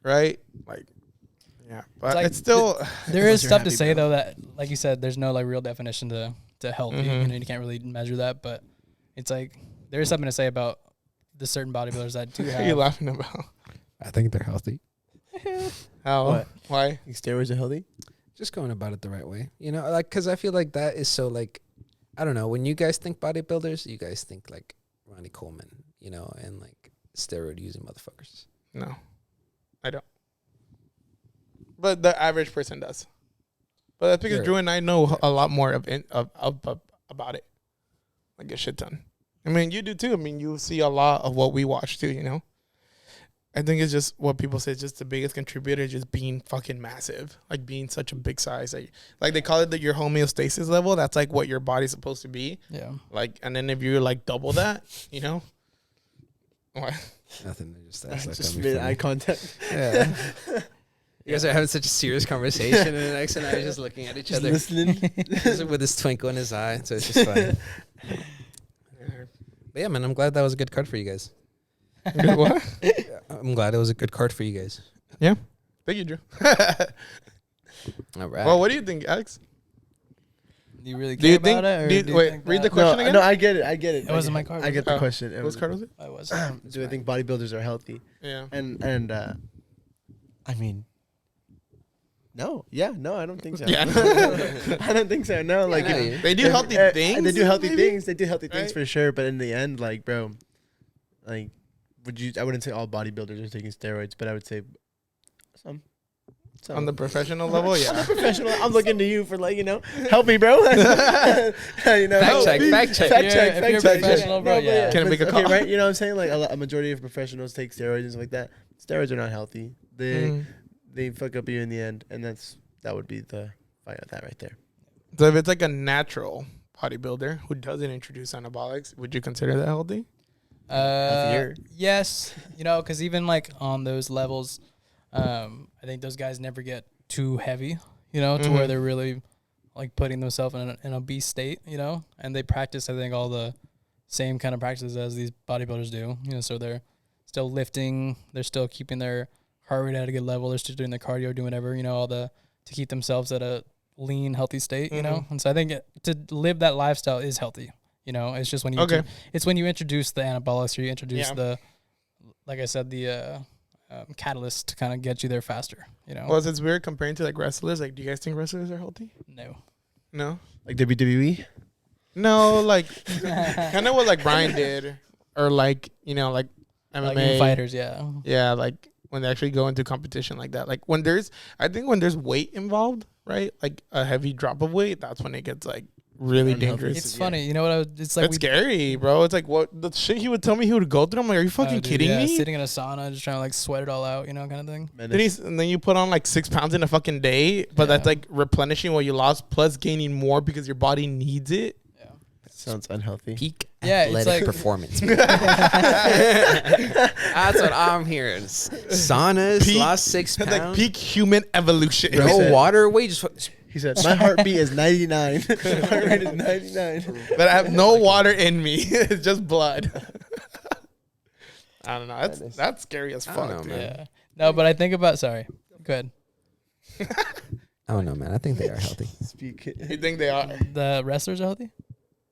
right? Like, yeah, but like it's still there is stuff to say though that, like you said, there's no like real definition to healthy. Mhm. You know, you can't really measure that, but it's like there is something to say about the certain bodybuilders that do what are you have. laughing about? I think they're healthy. How? What? Why? Think steroids are healthy? Just going about it the right way, you know, like, because I feel like that is so, like, I don't know, when you guys think bodybuilders, you guys think like Ronnie Coleman, you know, and like steroid using motherfuckers. No, I don't. But the average person does. But that's because Sure. Drew and I know a lot more about it, like a shit ton. I mean, you do too. I mean, you see a lot of what we watch too. You know. I think it's just what people say is just the biggest contributor, just being fucking massive, like being such a big size. Like they call it your homeostasis level. That's like what your body's supposed to be. Yeah. Like, and then if you like double that, you know. What? Nothing. Just I ask like just that made before. eye contact. Yeah. You guys are having such a serious conversation, and the next one I was just looking at each Just other listening. with this twinkle in his eye. So it's just funny. But yeah, man, I'm glad that was a good card for you guys. What? I'm glad it was a good card for you guys. Yeah. Thank you, Drew. All right. Well, what do you think, Alex? Do you really Do care you about think? it? Or Do you, do you wait, think read the that- question No, again. no, I get it. It wasn't my card. I get the Oh. question. Whose card was it? I was. Do I think bodybuilders are healthy? Yeah. And I mean, no. Yeah, no, I don't think so. Yeah. I don't think so. No, like no, if- They do healthy things. They do healthy maybe? things. They do healthy things Right? for sure. But in the end, like, bro, like, I wouldn't say all bodybuilders are taking steroids, but I would say some. On the professional level, On the yeah. professional, I'm looking to you for like, help me, bro. You know, Fact check, fact check. fact If check, you're a fact check. professional, bro, but yeah. Can I make a okay, call? right? You know what I'm saying? Like a majority of professionals take steroids and stuff like that. Steroids are not healthy. They fuck up you in the end, and that would be the fight of that right there. So if it's like a natural bodybuilder who doesn't introduce anabolics, would you consider that healthy? Healthier. Yes, because even like on those levels, I think those guys never get too heavy, to where Mhm. they're really like putting themselves in an obese state, and they practice, I think, all the same kind of practices as these bodybuilders do, so they're still lifting, they're still keeping their heart rate at a good level, they're still doing their cardio, doing whatever, to keep themselves at a lean, healthy state, Mhm. and so I think to live that lifestyle is healthy. It's just when you Okay. it's when you introduce the anabolics or you introduce Yeah. the, like I said, the catalyst to kind of get you there faster. Well, it's weird comparing to like wrestlers. Like, do you guys think wrestlers are healthy? No. No. Like WWE. No, like kind of what like Brian did, or like like MMA Like in fighters, yeah. Yeah, like when they actually go into competition like that. Like I think when there's weight involved, right? Like a heavy drop of weight, that's when it gets like really Unhealthy. dangerous. It's Yeah. funny, it's like It's scary, bro. It's like what the shit he would tell me he would go through. I'm like, are you fucking kidding me? Sitting in a sauna, just trying to like sweat it all out, kind of thing. And then you put on like 6 pounds in a fucking day, but that's Yeah. like replenishing what you lost plus gaining more because your body needs it. Yeah. Sounds unhealthy. Peak Yeah, it's athletic like- performance. That's what I'm hearing. Saunas, Peak- lost 6 It's pounds. like peak human evolution. No water weight. Just He said, my heartbeat is 99. Heart rate is 99. But I have no water in me. It's just blood. I don't know. That's scary as I don't fuck, know, dude. man. Yeah. No, but I think about, sorry. Go ahead. I don't know, man. I think they are healthy. Speak. You think they are? The wrestlers are healthy?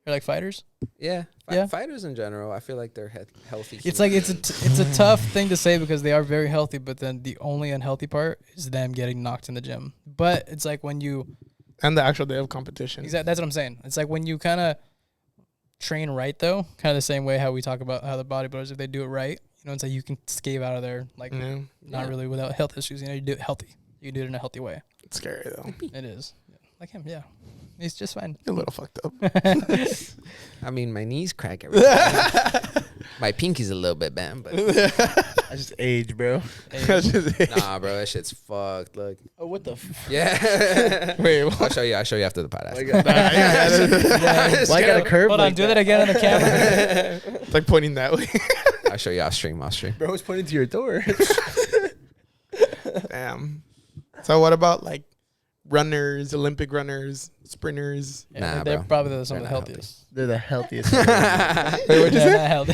Or like fighters? Yeah. Yeah. Fighters in general, I feel like they're healthy. It's human like beings. it's a tough thing to say because they are very healthy, but then the only unhealthy part is them getting knocked in the gym. But it's like when you And the actual day of competition. that's what I'm saying. It's like when you kind of train right, though, kind of the same way how we talk about how the bodybuilders, if they do it right, you know, it's like you can scave out of there, like not really without health issues. You know, you do it healthy. You can do it in a healthy way. It's scary though. It is. Like him, yeah. He's just fine. You're a little fucked up. I mean, my knees crack every time. My pinky's a little bit bent, but I just age, bro. nah, bro, that shit's fucked. Look. Oh, what the? Yeah. Wait, what? I'll show you after the podcast. Why I got a curve? Hold on, do that again on the camera. It's like pointing that way. I'll show you off stream. Bro was pointing to your door. Damn. So what about like runners, Olympic runners, sprinters? Yeah, Nah, they're bro. probably some of the They're not healthiest. They're the healthiest. Wait, what'd you They're say? not healthy.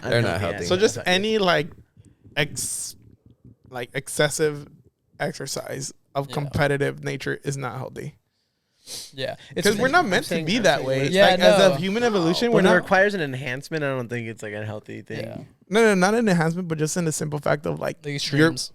They're not healthy. So just any like excessive exercise of competitive nature is not healthy. Yeah, Because we're not meant to be that way. Yeah, Like as no. a human evolution, we're When it not. requires an enhancement, I don't think it's like a healthy thing. Yeah, No, not an enhancement, but just in the simple fact of like the extremes.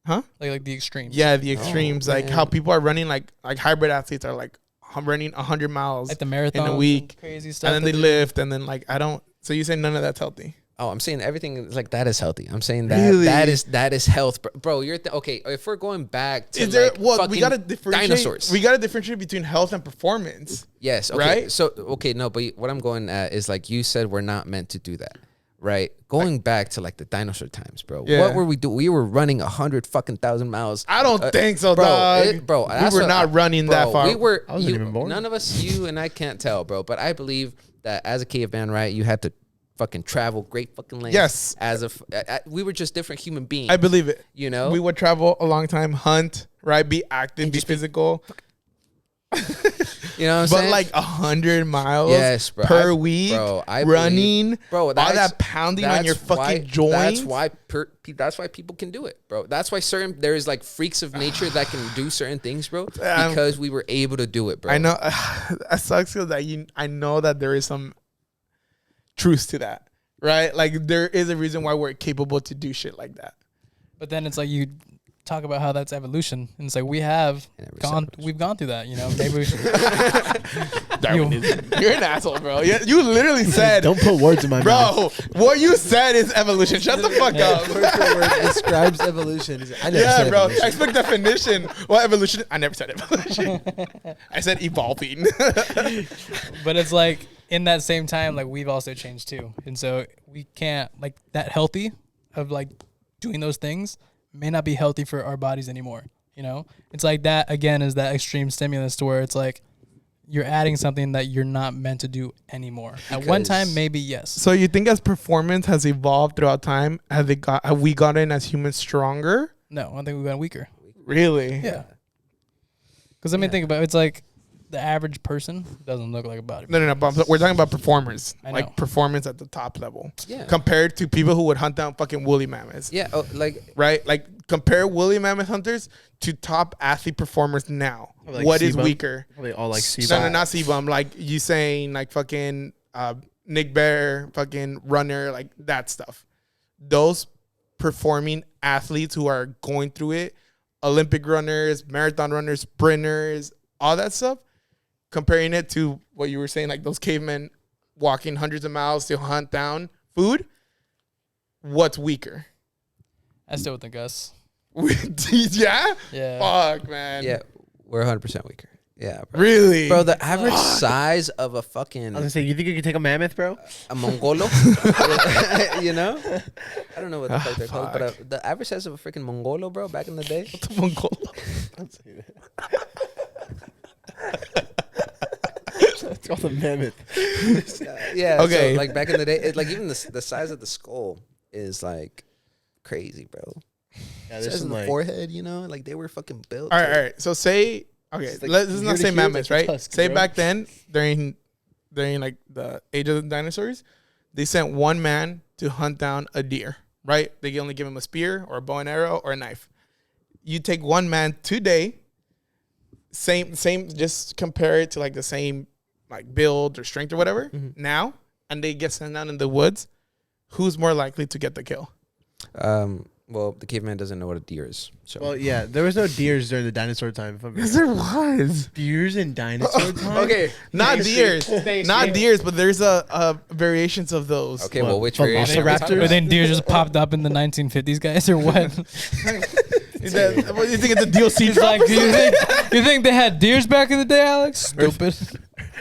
Huh? Like the extremes. Yeah, the extremes, like man. how people are running, like hybrid athletes are like running 100 miles Like the marathon in a week, crazy stuff. and then they that lift, and then like I don't. So you say none of that's healthy? Oh, I'm saying everything like that is healthy. I'm saying Really? that is health, bro. You're okay. If we're going back to Is there? like Well, we fucking gotta differentiate. dinosaurs. We gotta differentiate between health and performance. Yes. Okay. Right? So no, but what I'm going at is like you said, we're not meant to do that, right? Going back to like the dinosaur times, bro. Yeah. What were we doing? We were running 100,000 miles. I don't think so, bro, dog. bro. We that's were what not running that bro, far. We were. I wasn't even born. None of us, you and I, can't tell, bro. But I believe that as a caveman, right, you had to fucking travel great fucking lengths. Yes. We were just different human beings. I believe it. You know, We would travel a long time, hunt, right? Be active, And be just be physical. you know what I'm But saying? like 100 miles Yes, bro. per week, bro, I running, believe, bro, all that pounding on your fucking joints. That's why people can do it, bro. That's why there's like freaks of nature that can do certain things, bro, Um, because we were able to do it, bro. I know that sucks because I know that there is some truth to that, right? Like there is a reason why we're capable to do shit like that. But then it's like you talk about how that's evolution, and it's like we've gone through that. You know, maybe we should. You're an asshole, bro. You literally said, Don't put words in my mouth. bro. What you said is evolution. Shut the fuck up. Word for word describes evolution. I never Yeah, said bro. evolution. Textbook definition. What evolution? I never said evolution. I said evolving. But it's like in that same time, like we've also changed too, and so we can't like that healthy of like doing those things may not be healthy for our bodies anymore. You know, it's like that again is that extreme stimulus to where it's like you're adding something that you're not meant to do anymore. At one time, maybe yes. So you think as performance has evolved throughout time, have we gotten as humans stronger? No, I think we've gotten weaker. Really? Yeah. Because I mean, think about it, it's like the average person doesn't look like a bodybuilder. No. But we're talking about performers, I know. like performance at the top level, Yeah. compared to people who would hunt down fucking woolly mammoths. Yeah. Like Right? Like compare woolly mammoth hunters to top athlete performers now. Like What is C-bum? weaker? Probably all like C. No, not C-bum. Like you saying like fucking Nick Bear, fucking runner, like that stuff. Those performing athletes who are going through it, Olympic runners, marathon runners, sprinters, all that stuff, comparing it to what you were saying, like those cavemen walking hundreds of miles to hunt down food, what's weaker? I still would think us. Yeah? Yeah. Fuck, man. yeah, we're 100% weaker. Yeah, bro. Really? Bro, the average size of a fucking I was gonna say, you think you could take a mammoth, bro? a Mongolo, you know? I don't know what the fuck they're called, but the average size of a freaking Mongolo, bro, back in the day. It's called a mammoth. Yeah. Okay. So, like back in the day, like even the size of the skull is like crazy, bro. Yeah, Size there's of some the like forehead, you know, like they were fucking built. All right. So say, okay, It's like let's not ear to say ear, mammoths, like right? the tusk, Say bro. back then, during like the age of the dinosaurs, they sent one man to hunt down a deer, right? They only give him a spear or a bow and arrow or a knife. You take one man today, same, just compare it to like the same like build or strength or whatever now, and they get sent down in the woods. Who's more likely to get the kill? Well, the caveman doesn't know what a deer is. So. Well, yeah, there was no deers during the dinosaur time. Yes, there was. Deers in dinosaur time? Okay, not deers. Not deers, but there's a variations of those. Okay, What, well, which Velociraptors? variation? are we talking But about? then deer just popped up in the 1950s, guys, or what? What do you think it's a DLC It's drop? like, do you think they had deers back in the day, Alex? Stupid.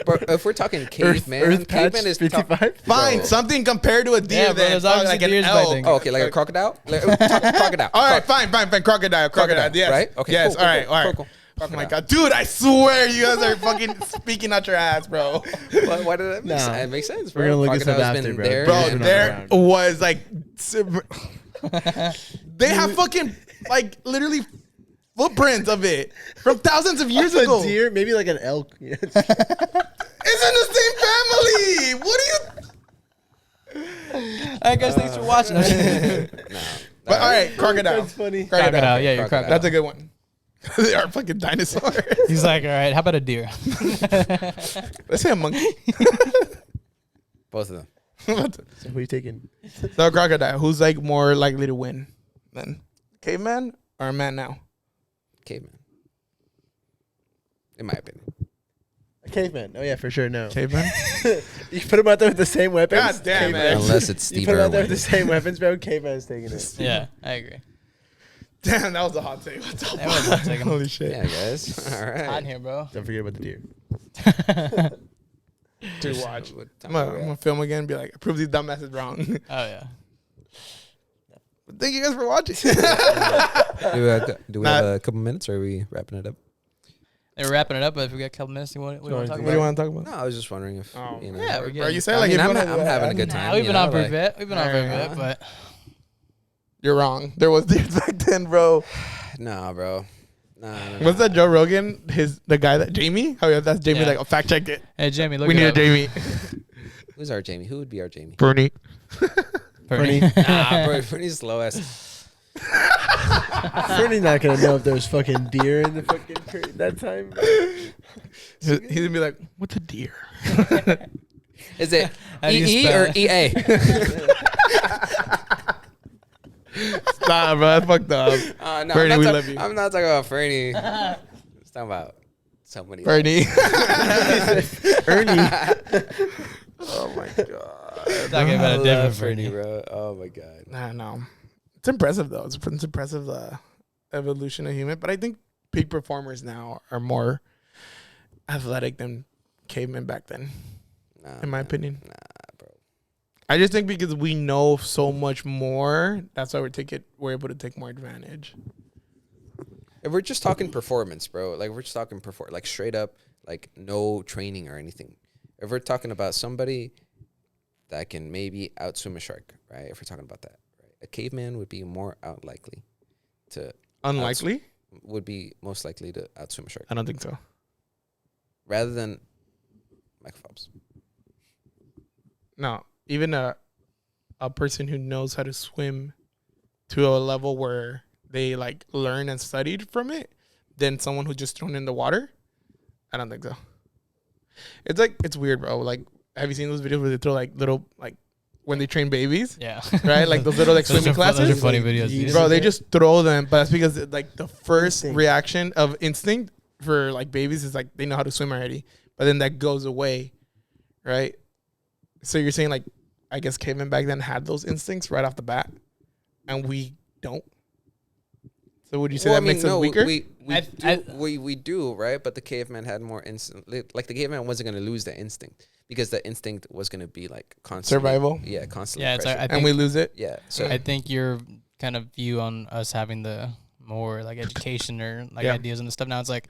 But if we're talking caveman, Earth patch caveman is 55? Fine, Bro. something compared to a deer. Yeah, bro, then there's obviously like an deers by elk. thing. Oh, okay, like a crocodile. Like, crocodile. All right, fine. Crocodile. Yes. Right? Okay. Yes. Cool, All right. cool, All right. cool. Oh my god, dude! I swear you guys are fucking speaking out your ass, bro. Why did that make sense? It makes sense, bro. We're gonna look this up Crocodile's after, been bro. there. Bro, Deer's been there around. was like, they have fucking like literally footprints of it from thousands of years A ago. deer, maybe like an elk. It's in the same family. What do you? I guess thanks for watching. But all right, crocodile. That's funny. Crocodile, yeah, you're crocodile. That's a good one. They are fucking dinosaurs. He's like, all right, how about a deer? Let's say a monkey. Both of them. So who are you taking? So a crocodile. Who's like more likely to win? Then caveman or a man now? Caveman. In my opinion. A caveman. Oh yeah, for sure. No. Caveman. You put them out there with the same weapons. God damn it. Caveman. Unless it's You Steve put them out there Irwin. with the same weapons, bro. Caveman's taking it. Yeah, I agree. Damn, that was a hot take. What's up? That was a hot take. Holy shit. Yeah, guys. All right. Hot in here, bro. Don't forget about the deer. Dude, watch. What I'm time are we gonna at? film again and be like, prove these dumbasses wrong. Oh, yeah. Thank you guys for watching. Do we have a couple minutes, or are we wrapping it up? They were wrapping it up, but if we got a couple minutes, what do you want to talk What do you about? want to talk about? No, I was just wondering if Oh. you know. Yeah, we're Bro, you getting. say I like mean, if you I'm, wanna- I'm having a good time. Nah, we've been on for a like, bit. We've been on for a Alright. bit, but You're wrong. There was deers back then, bro. Nah, bro. Nah. What's that Joe Rogan? The guy that Jamie? Oh yeah, that's Jamie. Yeah. Like, fact checked it. hey, Jamie, look We it need a up. Jamie. Who's our Jamie? Who would be our Jamie? Bernie. Bernie. Nah, bro. Bernie's the lowest. Bernie's not gonna know if there's fucking deer in the fucking that time. Bro. He's gonna be like, "What's a deer?" Is it How do you EE spell or it? EA? Nah, bro, that's fucked up. No, Bernie, I'm we not love you. I'm not talking about Bernie. I'm talking about somebody. Bernie. Ernie. Oh my god. Talking about a I different love Bernie. bro. Oh my god. Nah, no. It's impressive though. It's impressive evolution of human. But I think peak performers now are more athletic than cavemen back then, Nah, in my man. opinion. Nah, bro. I just think because we know so much more, that's why we're able to take more advantage. If we're just talking performance, bro, like we're just talking like straight up, like no training or anything. If we're talking about somebody that can maybe outswim a shark, right? If we're talking about that, right? A caveman would be more likely to Unlikely? would be most likely to outswim a shark I don't think so. rather than Michael Phelps. No, even a person who knows how to swim to a level where they like learn and studied from it, than someone who just thrown in the water. I don't think so. It's like, it's weird, bro. Like, have you seen those videos where they throw like little, like when they train babies, Yeah. right? Like those little like Those swimming are fun- classes. Those are funny videos. dude. Bro, they just throw them, but that's because like the first Instinct. reaction of instinct for like babies is like they know how to swim already, but then that goes away, right? So you're saying like, I guess cavemen back then had those instincts right off the bat, and we don't. So would you say that makes us weaker? We do, right? But the caveman had more instinct. Like the caveman wasn't going to lose the instinct because the instinct was going to be like constant Survival? Yeah, constantly. Yeah, it's present. I And think, we lose it. Yeah. So I think your kind of view on us having the more like education or like Yeah. ideas and stuff now, it's like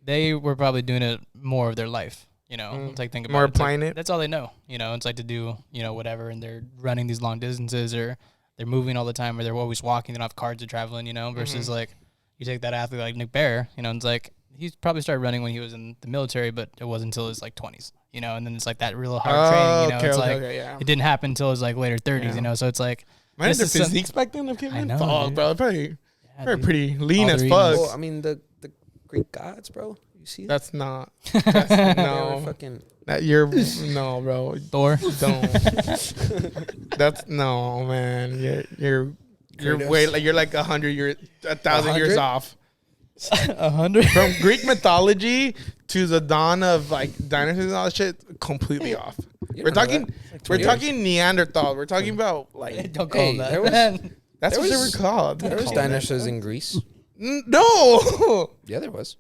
they were probably doing it more of their life. You know, Mm. it's like think about More it. It's like, applying it. That's all they know. You know, it's like to do, whatever, and they're running these long distances or they're moving all the time or they're always walking. They don't have cars or traveling. Versus like you take that athlete like Nick Bear. It's like he's probably started running when he was in the military, but it wasn't until his like 20s. And then it's like that real hard training. It's like yeah. it didn't happen until his like later 30s. Yeah. So it's like Imagine this the is some- physiques back then of cavemen. know, Fuck, dude. bro. Probably yeah, dude. pretty lean All as they're fuck. eating well, I mean the Greek gods, bro. You see that? That's not. They were No. fucking You're no, bro. Thor. Don't. That's no, man. You're You're like 100 years, 1,000 years 100? off. 100. From Greek mythology to the dawn of like dinosaurs and all that shit, completely off. We're talking Neanderthal. We're talking about like Don't call them that. there was- that's there what they was- were called. There was dinosaurs in Greece. No, Yeah, there was.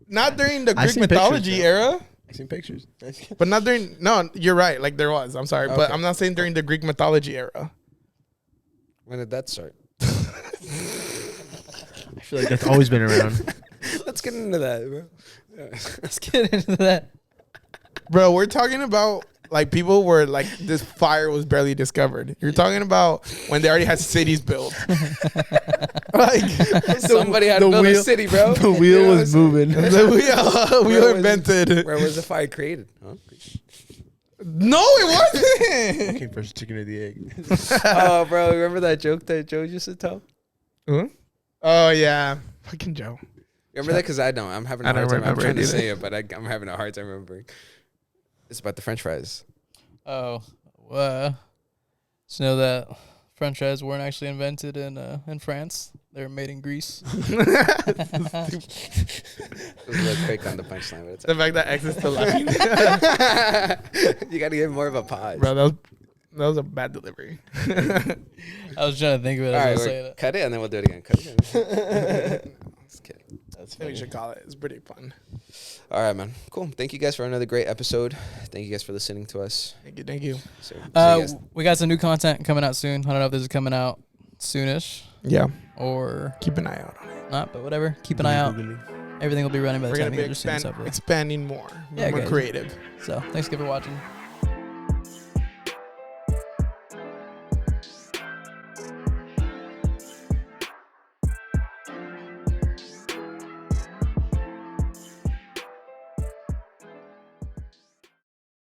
not during the I've Greek seen mythology pictures, era. I seen pictures. But not during. No, you're right. Like there was. I'm sorry, but Okay. I'm not saying during the Greek mythology era. When did that start? I feel like that's always been around. Let's get into that, bro. Let's get into that. Bro, we're talking about like people were like this fire was barely discovered. You're talking about when they already had cities built. Like Somebody had to the build a wheel- city, bro. The wheel was moving. the wheel Where was- invented. Where was the fire created? Huh? No, it wasn't. Came first, chicken or the egg? Oh, bro, remember that joke that Joe used to tell? Huh? Oh yeah, fucking Joe. Remember that? Because I don't. I'm having a I don't hard time. I'm remember trying it to either. say it, but I'm having a hard time remembering. It's about the French fries. Oh, just know that French fries weren't actually invented in France. They were made in Greece. It was a little quick on the punchline, but it's The fact that X is still laughing. you got to give more of a pause. Bro, that was a bad delivery. I was trying to think of it All as I right, was saying it. cut it and then we'll do it again. Cut it again. Just kidding. That's We should call it. It's pretty fun. All right, man. Cool. Thank you guys for another great episode. Thank you guys for listening to us. Thank you. So, see you guys. We got some new content coming out soon. I don't know if this is coming out soonish Yeah, or keep an eye out on it. not, but whatever. Keep an eye out. Everything will be running by the We're time gonna you be guys are seeing this up. expanding more. Yeah, More guys. creative. So thanks again for watching.